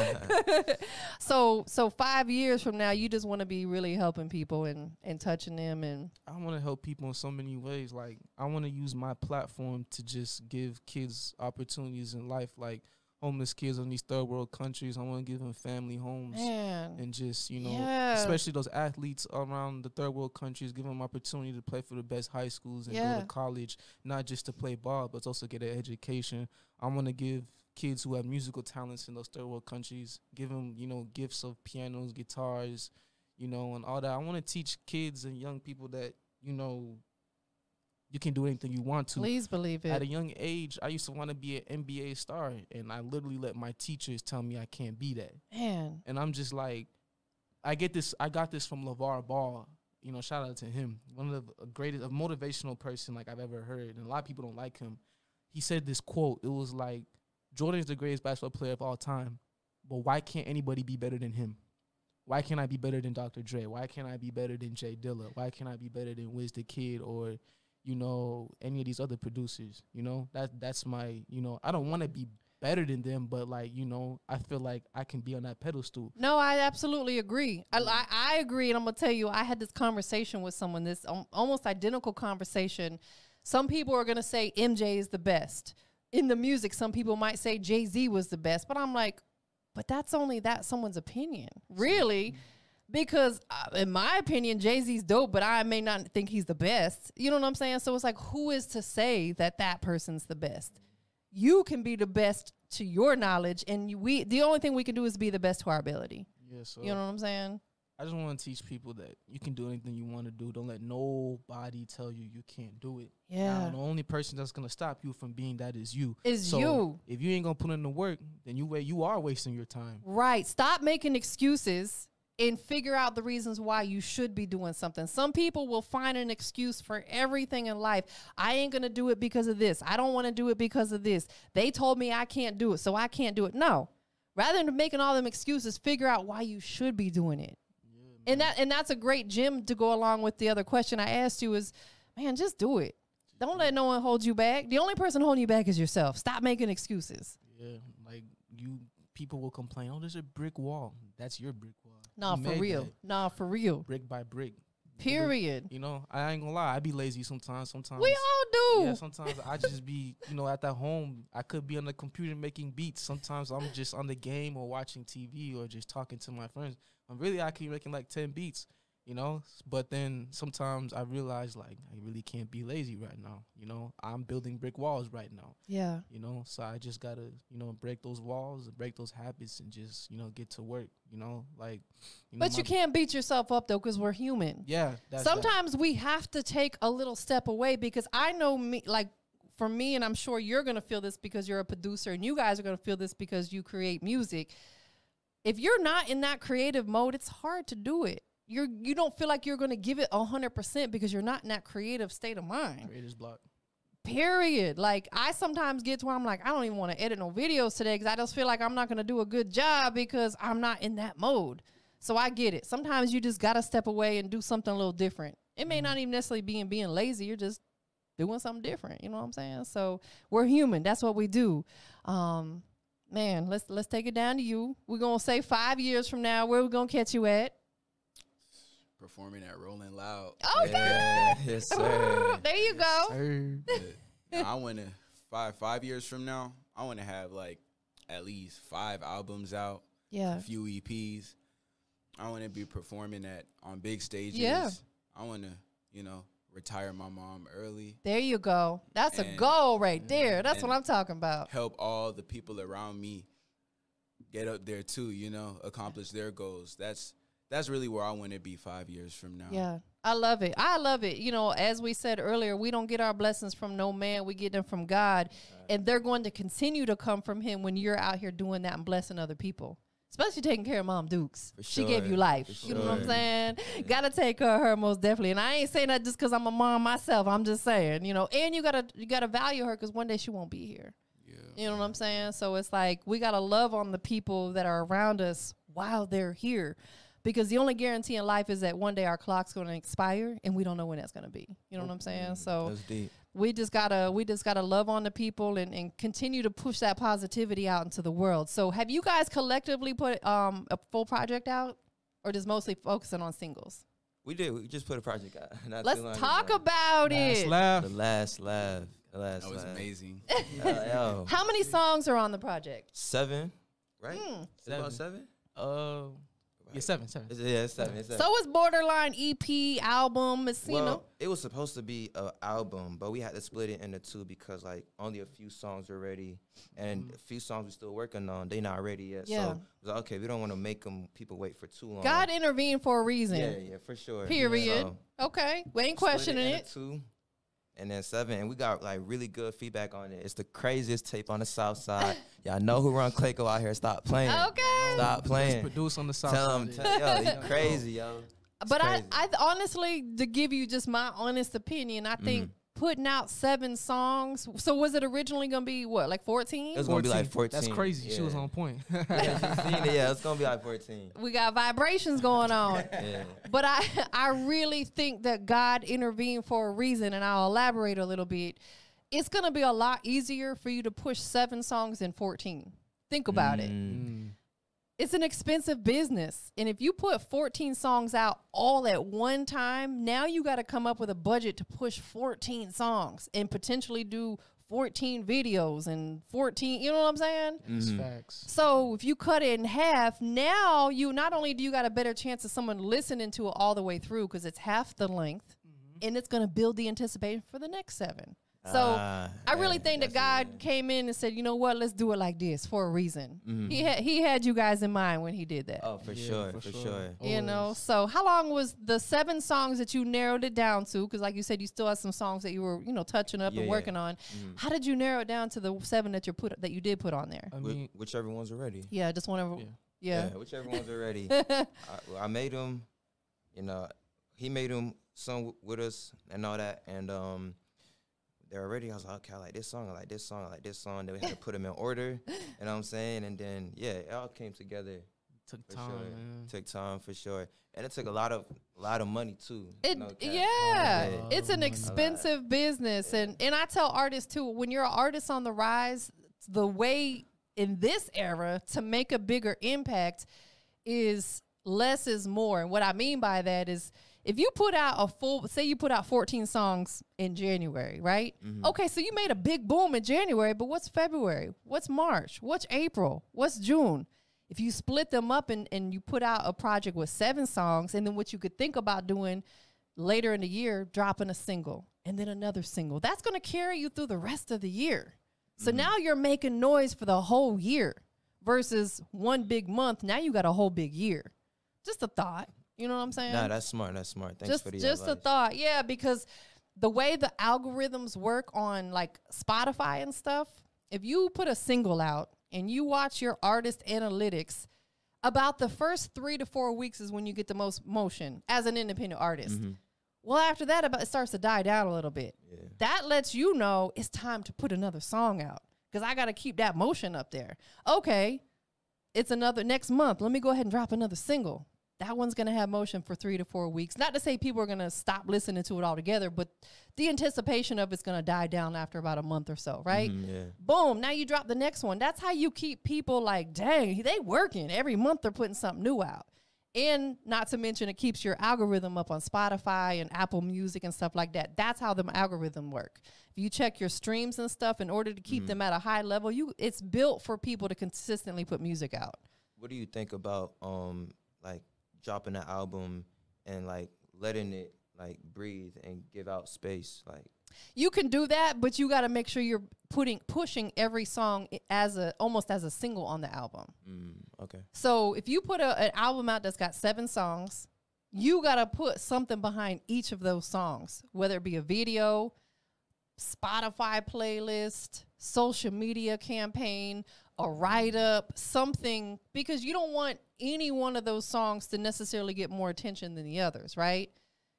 So 5 years from now, you just want to be really helping people and touching them. And I want to help people in so many ways. Like, I want to use my platform to just give kids opportunities in life, like homeless kids in these third world countries. I want to give them family homes. man, And just, you know, Yeah. especially those athletes around the third world countries, give them opportunity to play for the best high schools and go Yeah. to college, not just to play ball, but also get an education. I want to give kids who have musical talents in those third world countries, give them, you know, gifts of pianos, guitars, you know, and all that. I want to teach kids and young people that, you know, you can do anything you want to. please believe At a it. young age, I used to want to be an NBA star, and I literally let my teachers tell me I can't be that. Man, And I'm just like, I got this from LeVar Ball. You know, shout out to him. One of the greatest, a motivational person like I've ever heard. And a lot of people don't like him. He said this quote. It was like, Jordan is the greatest basketball player of all time, but why can't anybody be better than him? Why can't I be better than Dr. Dre? Why can't I be better than Jay Dilla? Why can't I be better than Wiz the Kid or, you know, any of these other producers? You know, that's my, you know, I don't want to be better than them, but like, you know, I feel like I can be on that pedestal. no, I absolutely agree. I agree, and I'm gonna tell you, I had this conversation with someone, this almost identical conversation. Some people are gonna say MJ is the best in the music. Some people might say Jay-Z was the best, but I'm like, but that's only someone's opinion, really. Because in my opinion, Jay-Z's dope, but I may not think he's the best. You know what I'm saying? So it's like, who is to say that that person's the best? You can be the best to your knowledge, and the only thing we can do is be the best to our ability. Yeah, so You know what I'm saying? I just want to teach people that you can do anything you want to do. Don't let nobody tell you you can't do it. Yeah. Now, the only person that's going to stop you from being that is you. Is So you. If you ain't going to put in the work, then you are wasting your time. Right. Stop making excuses and figure out the reasons why you should be doing something. Some people will find an excuse for everything in life. I ain't going to do it because of this. I don't want to do it because of this. They told me I can't do it, so I can't do it. No. Rather than making all them excuses, figure out why you should be doing it. And that's a great gem to go along with the other question I asked you is, man, just do it. Don't let no one hold you back. The only person holding you back is yourself. Stop making excuses. Yeah, like people will complain, oh, there's a brick wall. That's your brick wall. Nah, You for made real. that Nah, for real. brick by brick. Period. You know, I ain't gonna lie. I be lazy sometimes. We all do. Yeah, sometimes I just be, you know, at that home. I could be on the computer making beats. Sometimes I'm just on the game or watching TV or just talking to my friends. And really, I keep making like 10 beats, you know. But then sometimes I realize, like, I really can't be lazy right now. You know, I'm building brick walls right now. Yeah. You know, so I just gotta, you know, break those walls, break those habits, and just, you know, get to work. You know, like. You know, But you can't beat yourself up, though, because we're human. Yeah. Sometimes we have to take a little step away, because I know me, like, for me, and I'm sure you're going to feel this because you're a producer, and you guys are going to feel this because you create music. If you're not in that creative mode, it's hard to do it. You don't feel like you're going to give it 100% because you're not in that creative state of mind. Creator's block. Period. Like, I sometimes get to where I'm like, I don't even want to edit no videos today because I just feel like I'm not going to do a good job because I'm not in that mode. So I get it. Sometimes you just got to step away and do something a little different. It may not even necessarily be in being lazy. You're just doing something different. You know what I'm saying? So we're human. That's what we do. Man, let's take it down to you. We're going to say 5 years from now, where we going to catch you at? Performing at Rolling Loud. Okay. Yeah, yes, sir. There you go. I want to 5 years from now, I want to have like at least 5 albums out, Yeah. a few EPs. I want to be performing on big stages. Yeah. I want to, you know, retire my mom early. There you go. That's a And- goal right there. That's and what I'm talking about. Help all the people around me get up there too, you know, accomplish their goals. That's really where I want to be 5 years from now. Yeah, I love it. I love it. You know, as we said earlier, we don't get our blessings from no man. We get them from God. And they're going to continue to come from him when you're out here doing that and blessing other people. Especially taking care of Mom Dukes. She gave you life. You know what I'm saying? Gotta take care of her most definitely. And I ain't saying that just because I'm a mom myself. I'm just saying, you know, and you gotta value her because one day she won't be here. Yeah. You know what I'm saying? So it's like we gotta love on the people that are around us while they're here. Because the only guarantee in life is that one day our clock's going to expire, and we don't know when that's going to be. You know what I'm saying? So That's deep. we just gotta love on the people and continue to push that positivity out into the world. So have you guys collectively put a full project out, or just mostly focusing on singles? We did. We just put a project out. Let's talk about it. The last laugh. That was amazing. How many songs are on the project? 7, right? Is it about 7? Yeah, 7. Yeah, it's 7. So it's borderline EP album. It's, you know. It was supposed to be an album, but we had to split it into 2 because like only a few songs are ready, and a few songs we're still working on. They not ready yet. Yeah. So it was like, okay, we don't want to make people wait for too long. God intervened for a reason. Yeah, for sure. Period. So, okay, we ain't questioning it. 2, and then 7, and we got like really good feedback on it. It's the craziest tape on the South Side. Y'all know who run Clayco out here. Stop playing. Okay. Stop playing. Produce on the South Tell Side. him, yo, he crazy, yo. But I honestly, to give you just my honest opinion, I think putting out 7 songs. So was it originally gonna be what, like 14? It was gonna be like 14. That's crazy. Yeah. She was on point. Yeah, it's gonna be like 14. We got vibrations going on. Yeah. But I really think that God intervened for a reason, and I'll elaborate a little bit. It's gonna be a lot easier for you to push 7 songs than 14. Think about it. It's an expensive business. And if you put 14 songs out all at one time, now you got to come up with a budget to push 14 songs and potentially do 14 videos and 14, you know what I'm saying? That's facts. So if you cut it in half, now you not only do you got a better chance of someone listening to it all the way through because it's half the length, and it's going to build the anticipation for the next 7. So I really think that God came in and said, you know what, let's do it like this for a reason. He had you guys in mind when he did that. Oh, for sure. You know, so how long was the 7 songs that you narrowed it down to? Because like you said, you still have some songs that you were, you know, touching up and working on. How did you narrow it down to the 7 that you did put on there? I mean, Whichever ones are ready. Yeah, just whenever. Yeah. Whichever ones are ready. I made them, you know, he made them sung with us and all that. And they're already, I was like, okay, I like this song, I like this song, I like this song. Then we had to put them in order, you know what I'm saying? And then, yeah, it all came together. Took time, man. Took time for sure. And it took a lot of money, too. It's an expensive business. And I tell artists, too, when you're an artist on the rise, the way in this era to make a bigger impact is less is more. And what I mean by that is, if you put out say you put out 14 songs in January, right? Okay, so you made a big boom in January, but what's February? What's March? What's April? What's June? If you split them up and you put out a project with 7 songs, and then what you could think about doing later in the year, dropping a single and then another single, that's going to carry you through the rest of the year. So now you're making noise for the whole year versus one big month. Now you got a whole big year. Just a thought. You know what I'm saying? Nah, that's smart. Thanks for the advice. Just a thought. Yeah, because the way the algorithms work on like Spotify and stuff, if you put a single out and you watch your artist analytics, about the first 3 to 4 weeks is when you get the most motion as an independent artist. Well, after that, it starts to die down a little bit. Yeah. That lets you know it's time to put another song out because I got to keep that motion up there. Okay, it's next month. Let me go ahead and drop another single. That one's going to have motion for 3 to 4 weeks. Not to say people are going to stop listening to it altogether, but the anticipation of it's going to die down after about a month or so, right? Boom, now you drop the next one. That's how you keep people like, dang, they working. Every month they're putting something new out. And not to mention it keeps your algorithm up on Spotify and Apple Music and stuff like that. That's how the algorithm work. If you check your streams and stuff in order to keep them at a high level, it's built for people to consistently put music out. What do you think about like dropping an album and like letting it like breathe and give out space. Like you can do that, but you got to make sure you're pushing every song as almost as a single on the album. Okay. So if you put an album out that's got 7 songs, you got to put something behind each of those songs, whether it be a video, Spotify playlist, social media campaign, a write-up, something, because you don't want any one of those songs to necessarily get more attention than the others, right?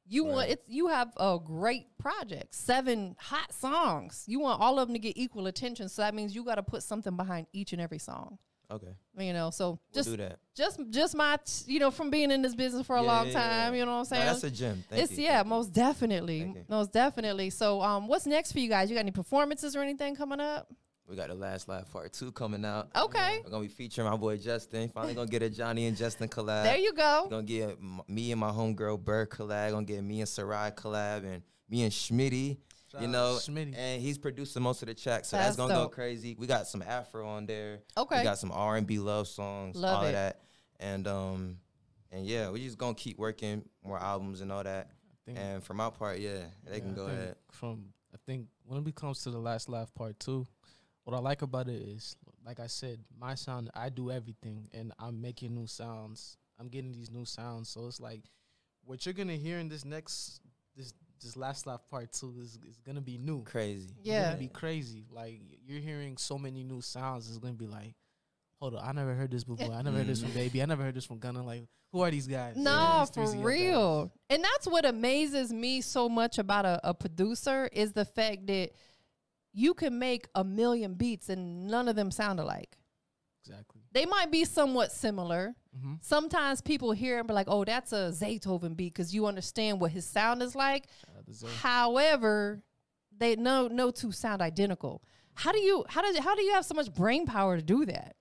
You have a great project, 7 hot songs. You want all of them to get equal attention, so that means you got to put something behind each and every song. Okay. You know, so just do that. Just my, from being in this business for a long time, you know what I'm saying? No, that's a gem. Thank you. Yeah, most definitely. Most definitely. So what's next for you guys? You got any performances or anything coming up? We got the Last Laugh Part 2 coming out. Okay. We're going to be featuring my boy Justin. Finally going to get a Johnny and Justin collab. There you go. We're going to get me and my homegirl Bird collab. Going to get me and Sarai collab and me and Schmitty. You know, and he's producing most of the tracks, so that's going to go crazy. We got some Afro on there. Okay. We got some R&B love songs, all of that. And yeah, we just going to keep working more albums and all that. And for my part, they can go ahead. I think when it comes to the Last Laugh Part 2, what I like about it is, like I said, my sound, I do everything, and I'm making new sounds. I'm getting these new sounds, so it's like what you're going to hear in this Last Laugh Part 2 is gonna be new. Crazy. Yeah. It's gonna be crazy. Like, you're hearing so many new sounds. It's gonna be like, hold on, I never heard this before. I never heard this from Baby. I never heard this from Gunna. Like, who are these guys? No, for real. And that's what amazes me so much about a producer is the fact that you can make 1 million beats and none of them sound alike. Exactly. They might be somewhat similar. Sometimes people hear and be like, oh, that's a Zaytoven beat, because you understand what his sound is like. However, they no two sound identical. How do you have so much brain power to do that?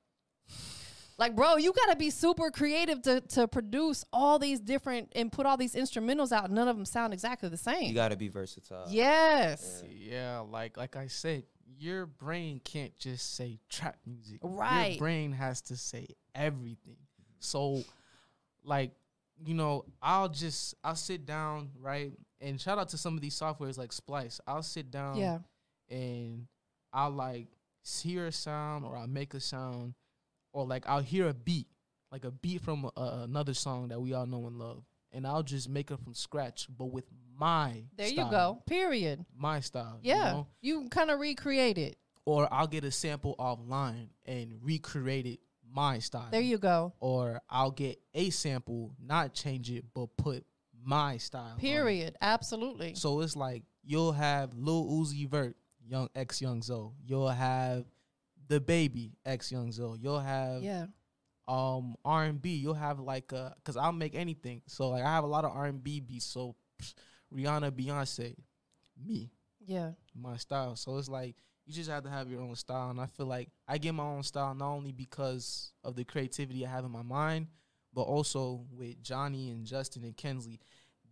Like, bro, you got to be super creative to produce all these different and put all these instrumentals out. None of them sound exactly the same. You got to be versatile. Yes. Yeah, like I said, your brain can't just say trap music. Right. Your brain has to say everything. So, like, you know, I'll sit down, right? And shout out to some of these softwares like Splice. I'll sit down and I'll, like, hear a sound, or I'll make a sound, or, like, I'll hear a beat, like a beat from another song that we all know and love. And I'll just make it from scratch, but with my There style. you go. Period. My style. Yeah. You know? You kind of recreate it. Or I'll get a sample offline and recreate it my style. There you go. Or I'll get a sample, not change it, but put my style. Period. Absolutely. So it's like you'll have Lil Uzi Vert, Young Zoe. You'll have The Baby X Young Zoe. You'll have R&B. You'll have like cause I'll make anything. So like I have a lot of R&B beats. So Rihanna, Beyonce, me. Yeah. My style. So it's like you just have to have your own style. And I feel like I get my own style not only because of the creativity I have in my mind, but also with Johnny and Justin and Kensley.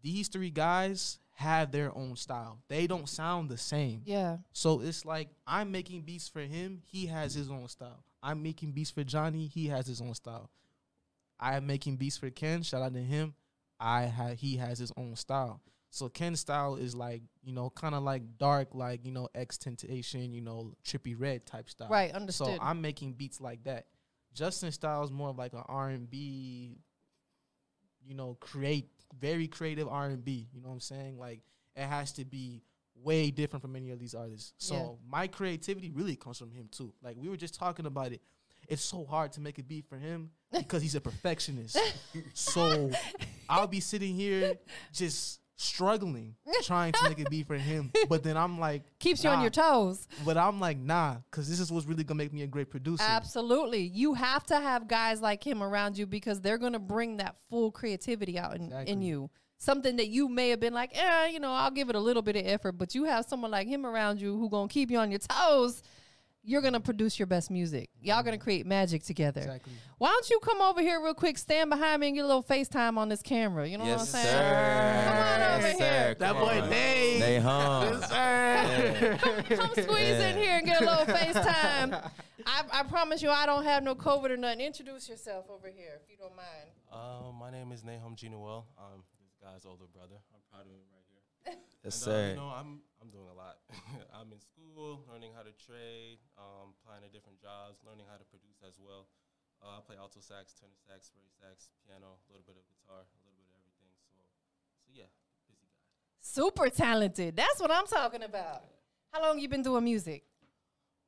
These 3 guys have their own style. They don't sound the same. Yeah. So it's like I'm making beats for him. He has his own style. I'm making beats for Johnny. He has his own style. I am making beats for Ken. Shout out to him. He has his own style. So Ken's style is like, you know, kind of like dark, like, you know, XXXTentacion, you know, Trippie Redd type style. Right, understood. So I'm making beats like that. Justin's style is more of like an R&B, you know, very creative R&B. You know what I'm saying? Like, it has to be way different from any of these artists. So my creativity really comes from him too. Like, we were just talking about it. It's so hard to make a beat for him because he's a perfectionist. So I'll be sitting here just struggling trying to make a beat for him, but then I'm like, keeps you on your toes. But I'm like, nah, because this is what's really gonna make me a great producer. Absolutely. You have to have guys like him around you because they're gonna bring that full creativity out in you. Something that you may have been like, you know, I'll give it a little bit of effort, but you have someone like him around you who gonna keep you on your toes. You're going to produce your best music. Y'all going to create magic together. Exactly. Why don't you come over here real quick, stand behind me and get a little FaceTime on this camera. You know what I'm saying? Sir. Come on over Yes, here. sir. That boy Nahom. Yes, sir. Come squeeze in here and get a little FaceTime. I promise you I don't have no COVID or nothing. Introduce yourself over here if you don't mind. My name is Nahom G. Noel. I'm this guy's older brother. I'm proud of him right Yes, sir. You know, I'm doing a lot. I'm in school, learning how to trade, applying to different jobs, learning how to produce as well. I play alto sax, tenor sax, bass sax, piano, a little bit of guitar, a little bit of everything. So yeah, busy guy. Super talented. That's what I'm talking about. How long you been doing music?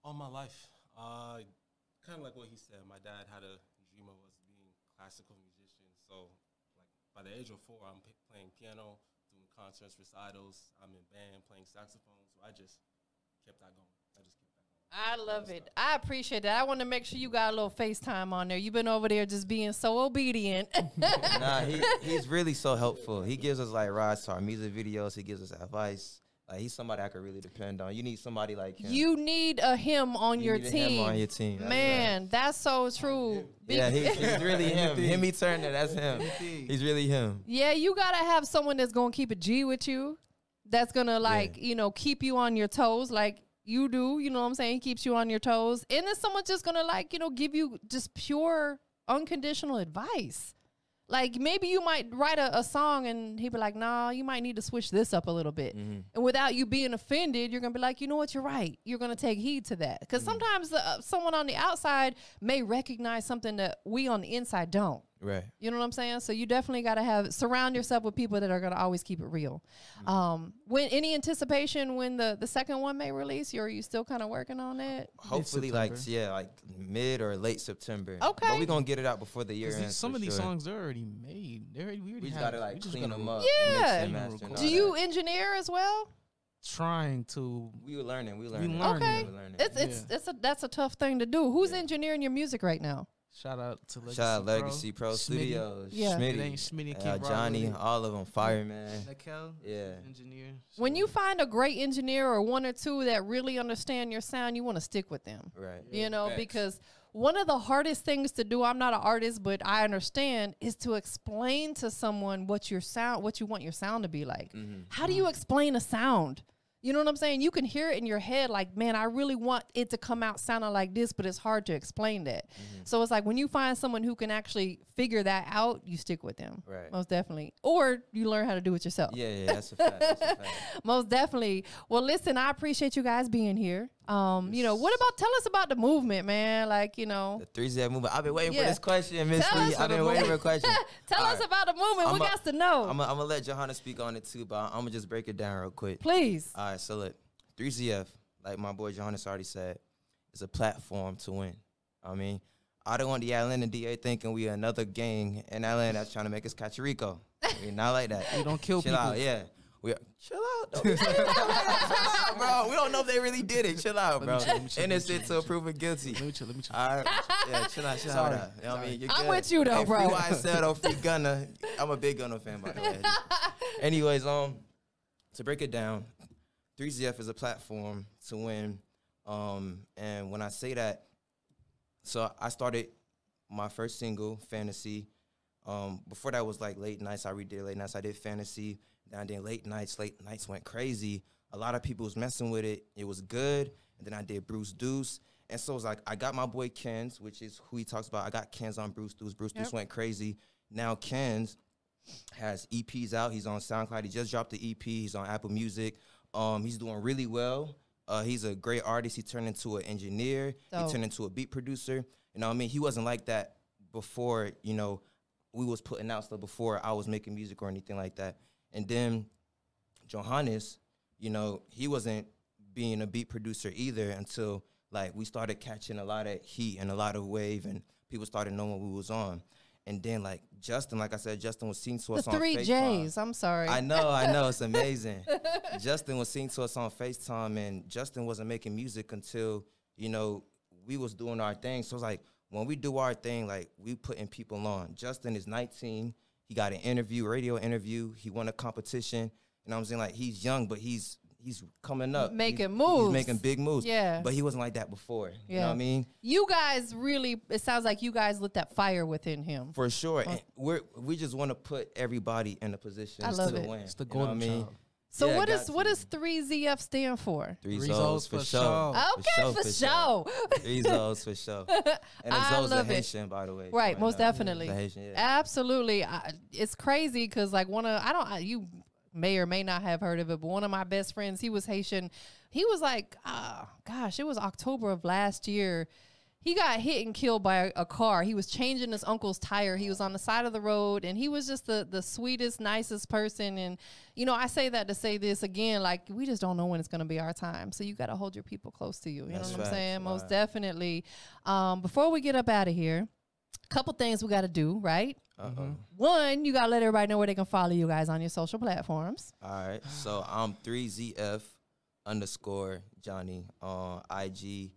All my life. Kind of like what he said. My dad had a dream of us being classical musicians. So like by the age of 4, I'm playing piano, doing concerts, recitals. I'm in band, playing saxophone. So I just kept that going. I love it. I appreciate that. I want to make sure you got a little FaceTime on there. You've been over there just being so obedient. Nah, he's really so helpful. He gives us like rides to our music videos. He gives us advice. Like he's somebody I could really depend on. You need somebody like him. You need a him on your need a team. him on your team. That's Man, right. that's so true. Yeah, he's really him. Himmy Turner, that's him. He's really him. Yeah, you got to have someone that's going to keep a G with you. That's going to like, you know, keep you on your toes. Like, you do, you know what I'm saying? Keeps you on your toes. And then someone's just going to like, you know, give you just pure unconditional advice. Like maybe you might write a song and he'd be like, nah, you might need to switch this up a little bit. And without you being offended, you're going to be like, you know what, you're right. You're going to take heed to that. Because sometimes someone on the outside may recognize something that we on the inside don't. Right. You know what I'm saying? So you definitely got to surround yourself with people that are going to always keep it real. When any anticipation when the second one may release, or are you still kind of working on it? Hopefully like mid or late September. Okay. But we're going to get it out before the year ends. Some of these songs are already made. We just got to like clean them up. Yeah. Mix and master and all Do you that. engineer as well? Trying to. We were learning. Okay. That's a tough thing to do. Who's engineering your music right now? Shout out to Legacy, Shout out Legacy Pro Studios. Yeah. Schmitty, Johnny, all of them. Fireman. Yeah. Engineer. When you find a great engineer or one or two that really understand your sound, you want to stick with them. Right. You know, because one of the hardest things to do, I'm not an artist, but I understand, is to explain to someone what you want your sound to be like. How do you explain a sound? You know what I'm saying? You can hear it in your head like, man, I really want it to come out sounding like this, but it's hard to explain that. So it's like when you find someone who can actually figure that out, you stick with them. Right. Most definitely. Or you learn how to do it yourself. Yeah, that's a fact. That's a fact. Most definitely. Well, listen, I appreciate you guys being here. You know, tell us about the movement, man. Like, you know. The 3Z movement. I've been waiting for this question, Miss Lee. I've been waiting for a question. Tell us about the movement. We got to know. I'm going to let Johanna speak on it too, but I'm going to just break it down real quick. Please. All right, so look, 3ZF, like my boy Johanna already said, is a platform to win. I mean, I don't want the Atlanta DA thinking we another gang in Atlanta that's trying to make us catch Rico. We're not like that. We don't kill people. Out, yeah. Chill out, though. Chill out, bro. We don't know if they really did it. Chill out, bro. Innocent to proven guilty. Let me chill. All right. Yeah, chill out. You know what I mean? You're I'm good. with you, though, bro. Free YSL, though, free Gunna. I'm a big Gunna fan, by the way. Anyways, to break it down, 3ZF is a platform to win. And when I say that, so I started my first single, Fantasy. Before that was like late nights. I redid late nights. I did Fantasy. Then I did late nights. Late nights went crazy. A lot of people was messing with it. It was good. And then I did Bruce Deuce. And so it was like, I got my boy Kenz, which is who he talks about. I got Kenz on Bruce Deuce. Bruce Deuce went crazy. Now Kenz has EPs out. He's on SoundCloud. He just dropped the EP. He's on Apple Music. He's doing really well. He's a great artist. He turned into an engineer. He turned into a beat producer. You know what I mean? He wasn't like that before, you know, we was putting out stuff before I was making music or anything like that. And then Johannes, you know, he wasn't being a beat producer either until, like, we started catching a lot of heat and a lot of wave and people started knowing what we was on. And then, like, Justin, like I said, Justin was seen to us on FaceTime. The 3 J's, I'm sorry. I know, it's amazing. Justin was seen to us on FaceTime, and Justin wasn't making music until, you know, we was doing our thing. So it's like, when we do our thing, like, we putting people on. Justin is 19. He got an interview, radio interview. He won a competition. You know what I'm saying? Like, he's young, but he's coming up. Making moves. He's making big moves. Yeah. But he wasn't like that before. Yeah. You know what I mean? You guys really, it sounds like you guys lit that fire within him. For sure. And we just want to put everybody in a position I love to it. win. It's the You know what golden I mean? child. So Yeah, what does 3ZF stand for? Three Three Zoes Zoes for for sure. sure. Okay, for sure. 3 Zoes for sure. And a I Zoe's a love it. Haitian, by the way. Right, So, most definitely. It's a Haitian, yeah. Absolutely. It's crazy because like may or may not have heard of it, but one of my best friends, he was Haitian. He was like, gosh, it was October of last year. He got hit and killed by a car. He was changing his uncle's tire. He was on the side of the road, and he was just the sweetest, nicest person. And, you know, I say that to say this again, like, we just don't know when it's going to be our time. So you got to hold your people close to you. You know what I'm saying? Most definitely. Before we get up out of here, a couple things we got to do, right? One, you got to let everybody know where they can follow you guys on your social platforms. All right. So I'm 3ZF_Johnny on IG.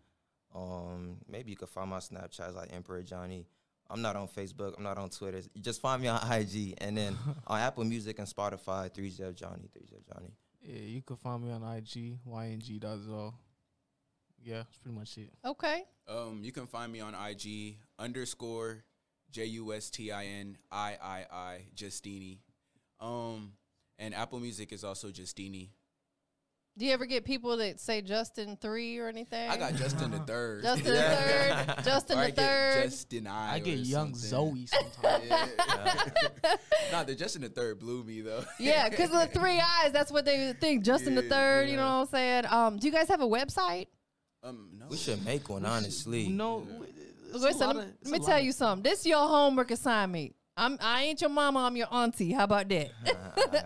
Maybe you can find my Snapchat like Emperor Johnny. I'm not on Facebook. I'm not on Twitter. You just find me on IG, and then on Apple Music and Spotify, 3ZF Johnny. Yeah, you can find me on IG, YNG.zo. Yeah, that's pretty much it. Okay. You can find me on IG _JUSTINII Justini. And Apple Music is also Justini. Do you ever get people that say Justin 3 or anything? I got Justin the Third. Justin the Third. Justin the Third. Justin I get Young something. Zoe sometimes. Nah, the Justin the Third blew me though. Yeah, because of the 3 eyes, that's what they think. Justin the Third. You know what I'm saying? Do you guys have a website? No. We should make one, honestly. No. Listen, let me tell you something. This is your homework assignment. I ain't your mama. I'm your auntie. How about that? Right.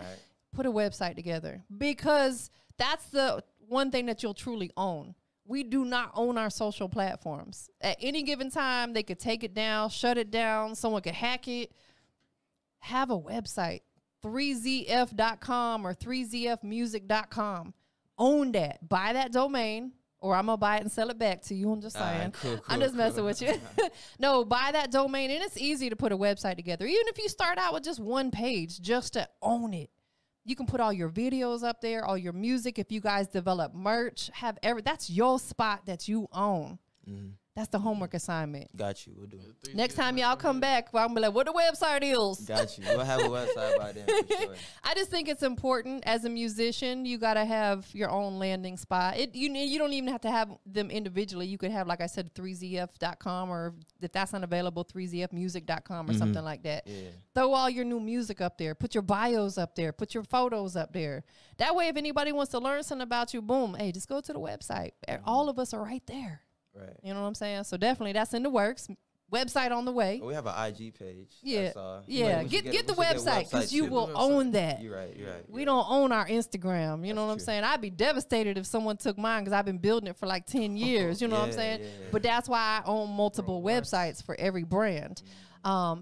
Put a website together, because that's the one thing that you'll truly own. We do not own our social platforms. At any given time, they could take it down, shut it down. Someone could hack it. Have a website, 3zf.com or 3zfmusic.com. Own that. Buy that domain, or I'm going to buy it and sell it back to you. I'm just saying. Cool, I'm just messing with you. No, buy that domain, and it's easy to put a website together. Even if you start out with just one page, just to own it. You can put all your videos up there, all your music. If you guys develop merch, that's your spot that you own. That's the homework assignment. Got you. We'll do it. Next time y'all come back, I'm gonna be like, what the website is. Got you. We'll have a website by then for sure. I just think it's important as a musician. You gotta have your own landing spot. You don't even have to have them individually. You could have, like I said, 3zf.com, or if that's unavailable, 3zfmusic.com or something like that. Yeah. Throw all your new music up there. Put your bios up there. Put your photos up there. That way, if anybody wants to learn something about you, boom, hey, just go to the website. All of us are right there. Right. You know what I'm saying? So definitely that's in the works. Website on the way. We have an IG page. Yeah. That's all. Yeah. Like, get the website, because you will own that. You're right. We don't own our Instagram. You know what I'm true. saying? I'd be devastated if someone took mine, because I've been building it for like 10 years. You know what I'm saying? Yeah. But that's why I own multiple websites for every brand.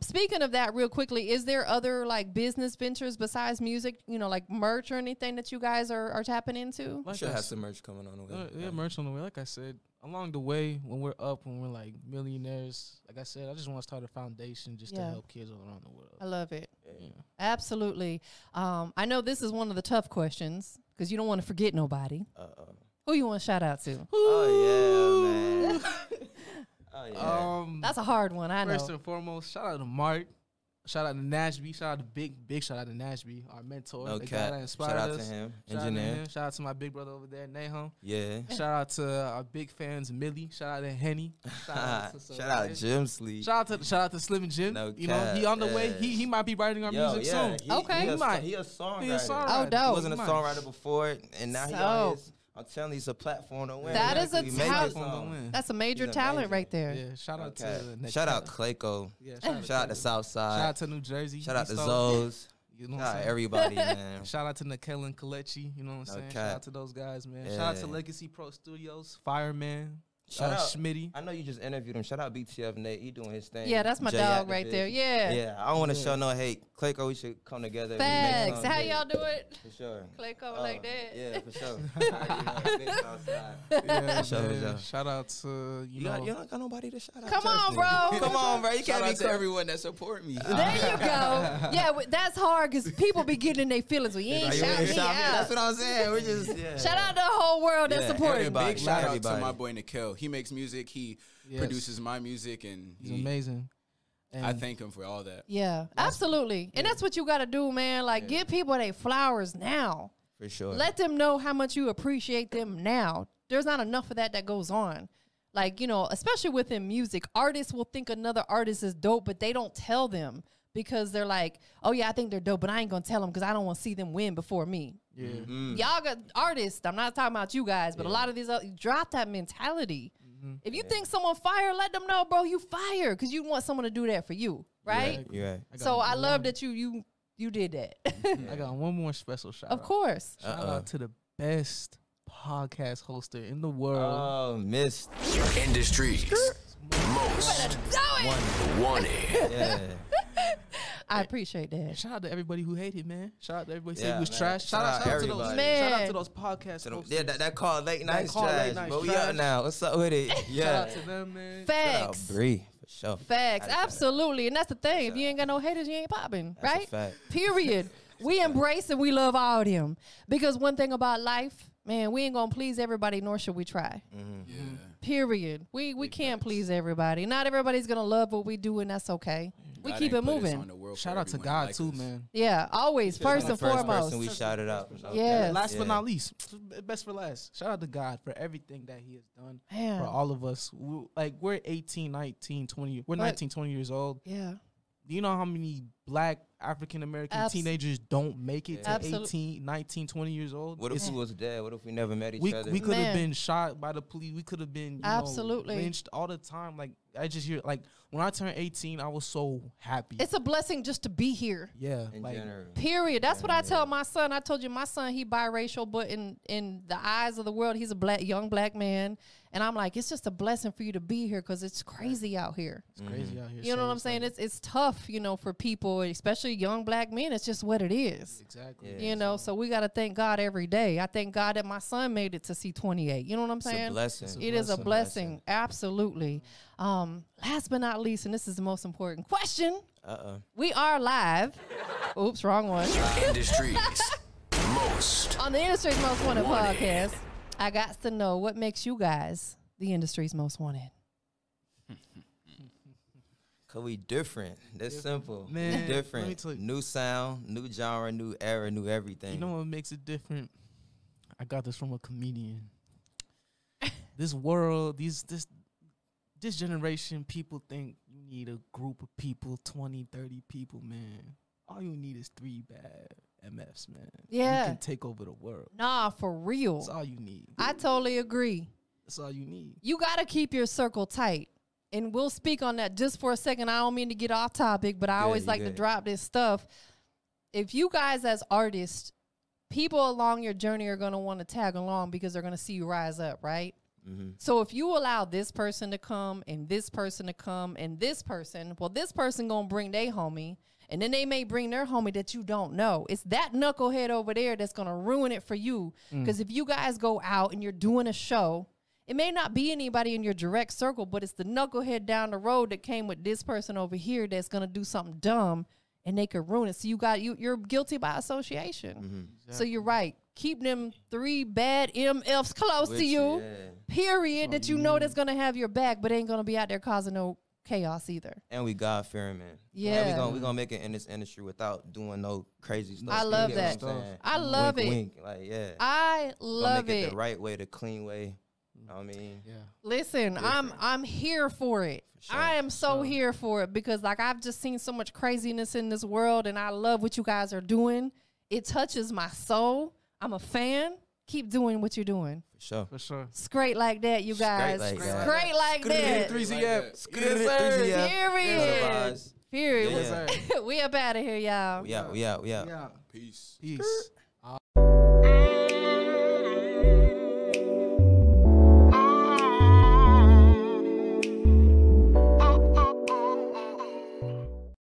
Speaking of that, real quickly, is there other like business ventures besides music, you know, like merch or anything that you guys are tapping into? We should have some merch coming on the way. Yeah, merch on the way. Like I said, along the way, when we're up, when we're like millionaires, like I said, I just want to start a foundation just to help kids all around the world. I love it. Yeah. Absolutely. I know this is one of the tough questions, because you don't want to forget nobody. Who you want to shout out to? Oh, yeah, man. Oh, yeah. That's a hard one, I know. First and foremost, shout out to Mark. Shout out to Nashby. Shout out to big shout out to Nashby, our mentor. No the cap. guy that inspired Shout out us. to him, Shout out to engineer. him. Shout out to my big brother over there, Nahom. Yeah. Shout out to our big fans, Millie. Shout out to Henny. Shout out Jim Sleep. Shout out to Slim and Jim. No You know, he cap, on the way. yeah. He might be writing our music soon. Okay. He a songwriter. He a songwriter. Oh, dope. He wasn't a songwriter before, and now he on his. I'm telling you, it's a platform to win. That is a He made talent. this song. That's a major He's talent amazing. right there. Yeah, shout out Okay. to Shout out Clayco. Yeah, Shout out to Southside. Shout out to New Jersey. Shout out to East Zoes. You know what Shout I'm out saying? everybody, man. Shout out to Nikel and Kalechi. You know what I'm saying? Okay. Shout out to those guys, man. Shout out to Yeah. Legacy Pro Studios, Fireman, Shout out Schmitty. I know you just interviewed him. Shout out BTF Nate. He doing his thing. Yeah, that's my Jay dog Activist. right there. Yeah. Yeah, I don't want to show no hate. Clayco, we should come together. and we make Facts. something How big. y'all do it? For sure. Clay cover like that. Yeah, for sure. You know, big Southside. Yeah, For sure, for man. sure. Shout out to, You don't got nobody to shout out. Come on, Justin. bro. Come on, bro. You Shout can't out be to crazy. everyone that support me. There you go. Yeah, that's hard, because people be getting in their feelings. Well, you ain't Like, you shout ain't me shout me. That's out. what I'm saying. We just Shout out to the whole world that Yeah, supported everybody. Big shout out to Everybody. my boy Nikel. He makes music. He Yes. produces my music, and He's amazing. And I thank him for all that. Yeah, absolutely. And that's what you got to do, man. Like, give people their flowers now. for sure. Let them know how much you appreciate them now. There's not enough of that goes on. Like, you know, especially within music, artists will think another artist is dope, but they don't tell them. because they're like, oh yeah, I think they're dope, but I ain't gonna tell them because I don't want to see them win before me. Yeah. Y'all got artists. I'm not talking about you guys, but a lot of these drop that mentality. If you think someone fire, let them know, bro, you fire, because you want someone to do that for you, right? Yeah. So I love that you did that. I got one more special shout out. Of course. Shout out to the best podcast hoster in the world. Oh, missed. Industry's most wanted. Yeah. I appreciate that. Shout out to everybody who hated, man. Shout out to everybody who said Yeah, it was man. trash. Shout out to those everybody. Man. shout out to those podcast hosters. Yeah, that called late night called late trash. night But we trash. out now. What's up with it? Shout Yeah. out to them, man. Facts. Bree, for sure. Facts. Absolutely. And that's the thing. If you ain't got no haters, you ain't popping, That's a right? fact. Period. We embrace and we love all of them. Because one thing about life, man, we ain't going to please everybody, nor should we try. Yeah. Period. We can't please everybody. Not everybody's going to love what we do, and that's okay. We God keep ain't it put us moving. on the world Shout for out to everyone God like too, us. man. Yeah, always. First and First foremost. person we shouted out. Yes. Last but Yeah. not least, best for last. Shout out to God for everything that He has done Man. for all of us. We're 18, 19, 20. We're But- 19, 20 years old. Yeah. Do you know how many black African American teenagers don't make it to Absolute- 18, 19, 20 years old? What if It's- we was dead? What if we never met each we other? could have Man. been shot by the police. We could have been Absolutely. lynched all the time. Like I just hear like when I turned 18, I was so happy. It's a blessing just to be here. yeah, in like general. Period. That's what I tell my son. I told you my son, he biracial, but in the eyes of the world, he's a young black man. And I'm like, it's just a blessing for you to be here because it's crazy out here. it's crazy out here. You know So what I'm saying? It's tough, for people, especially young black men. It's just what it is. exactly. Yeah. So we got to thank God every day. I thank God that my son made it to see 28. You know what I'm It's a saying? blessing. It is a blessing. Absolutely. Last but not least, and this is the most important question. We are live. Oops, wrong one. Industry's most On the Industry's Most Wanted podcast, I got to know what makes you guys the industry's most wanted. Cause we different. That's simple. Man, We let me different. tell you. New sound, new genre, new era, new everything. You know what makes it different? I got this from a comedian. This world, this generation, people think you need a group of people, 20, 30 people, man. All you need is 3 bad MFs, man. Yeah. You can take over the world. Nah, for real. That's all you need. I totally agree. That's all you need. You got to keep your circle tight. And we'll speak on that just for a second. I don't mean to get off topic, but I always you like to good. drop this stuff. If you guys as artists, people along your journey are going to want to tag along because they're going to see you rise up, right? So if you allow this person to come and this person to come and this person, well, this person going to bring their homie. And then they may bring their homie that you don't know. It's that knucklehead over there that's going to ruin it for you. Because if you guys go out and you're doing a show, it may not be anybody in your direct circle, but it's the knucklehead down the road that came with this person over here that's going to do something dumb and they could ruin it. So you're guilty by association. So you're right. Keep them 3 bad MFs close to you, period, that you know that's going to have your back, but ain't going to be out there causing no chaos either. And we God fearing, man. Yeah. And we gonna make it in this industry without doing no crazy stuff. I love You get that. what I'm saying? I love Wink, it. wink. Like, yeah. I Gonna love make it it. the right way, the clean way. You know what I mean? Yeah. Listen, I'm here for it. sure, I am so here for it because like I've just seen so much craziness in this world and I love what you guys are doing. It touches my soul. I'm a fan. Keep doing what you're doing. For sure. For sure. It's great like that, you guys. like that. Great like that. 3ZF. Period. Period. Yeah. We up out of here, y'all. We out. Yeah. Peace. Peace.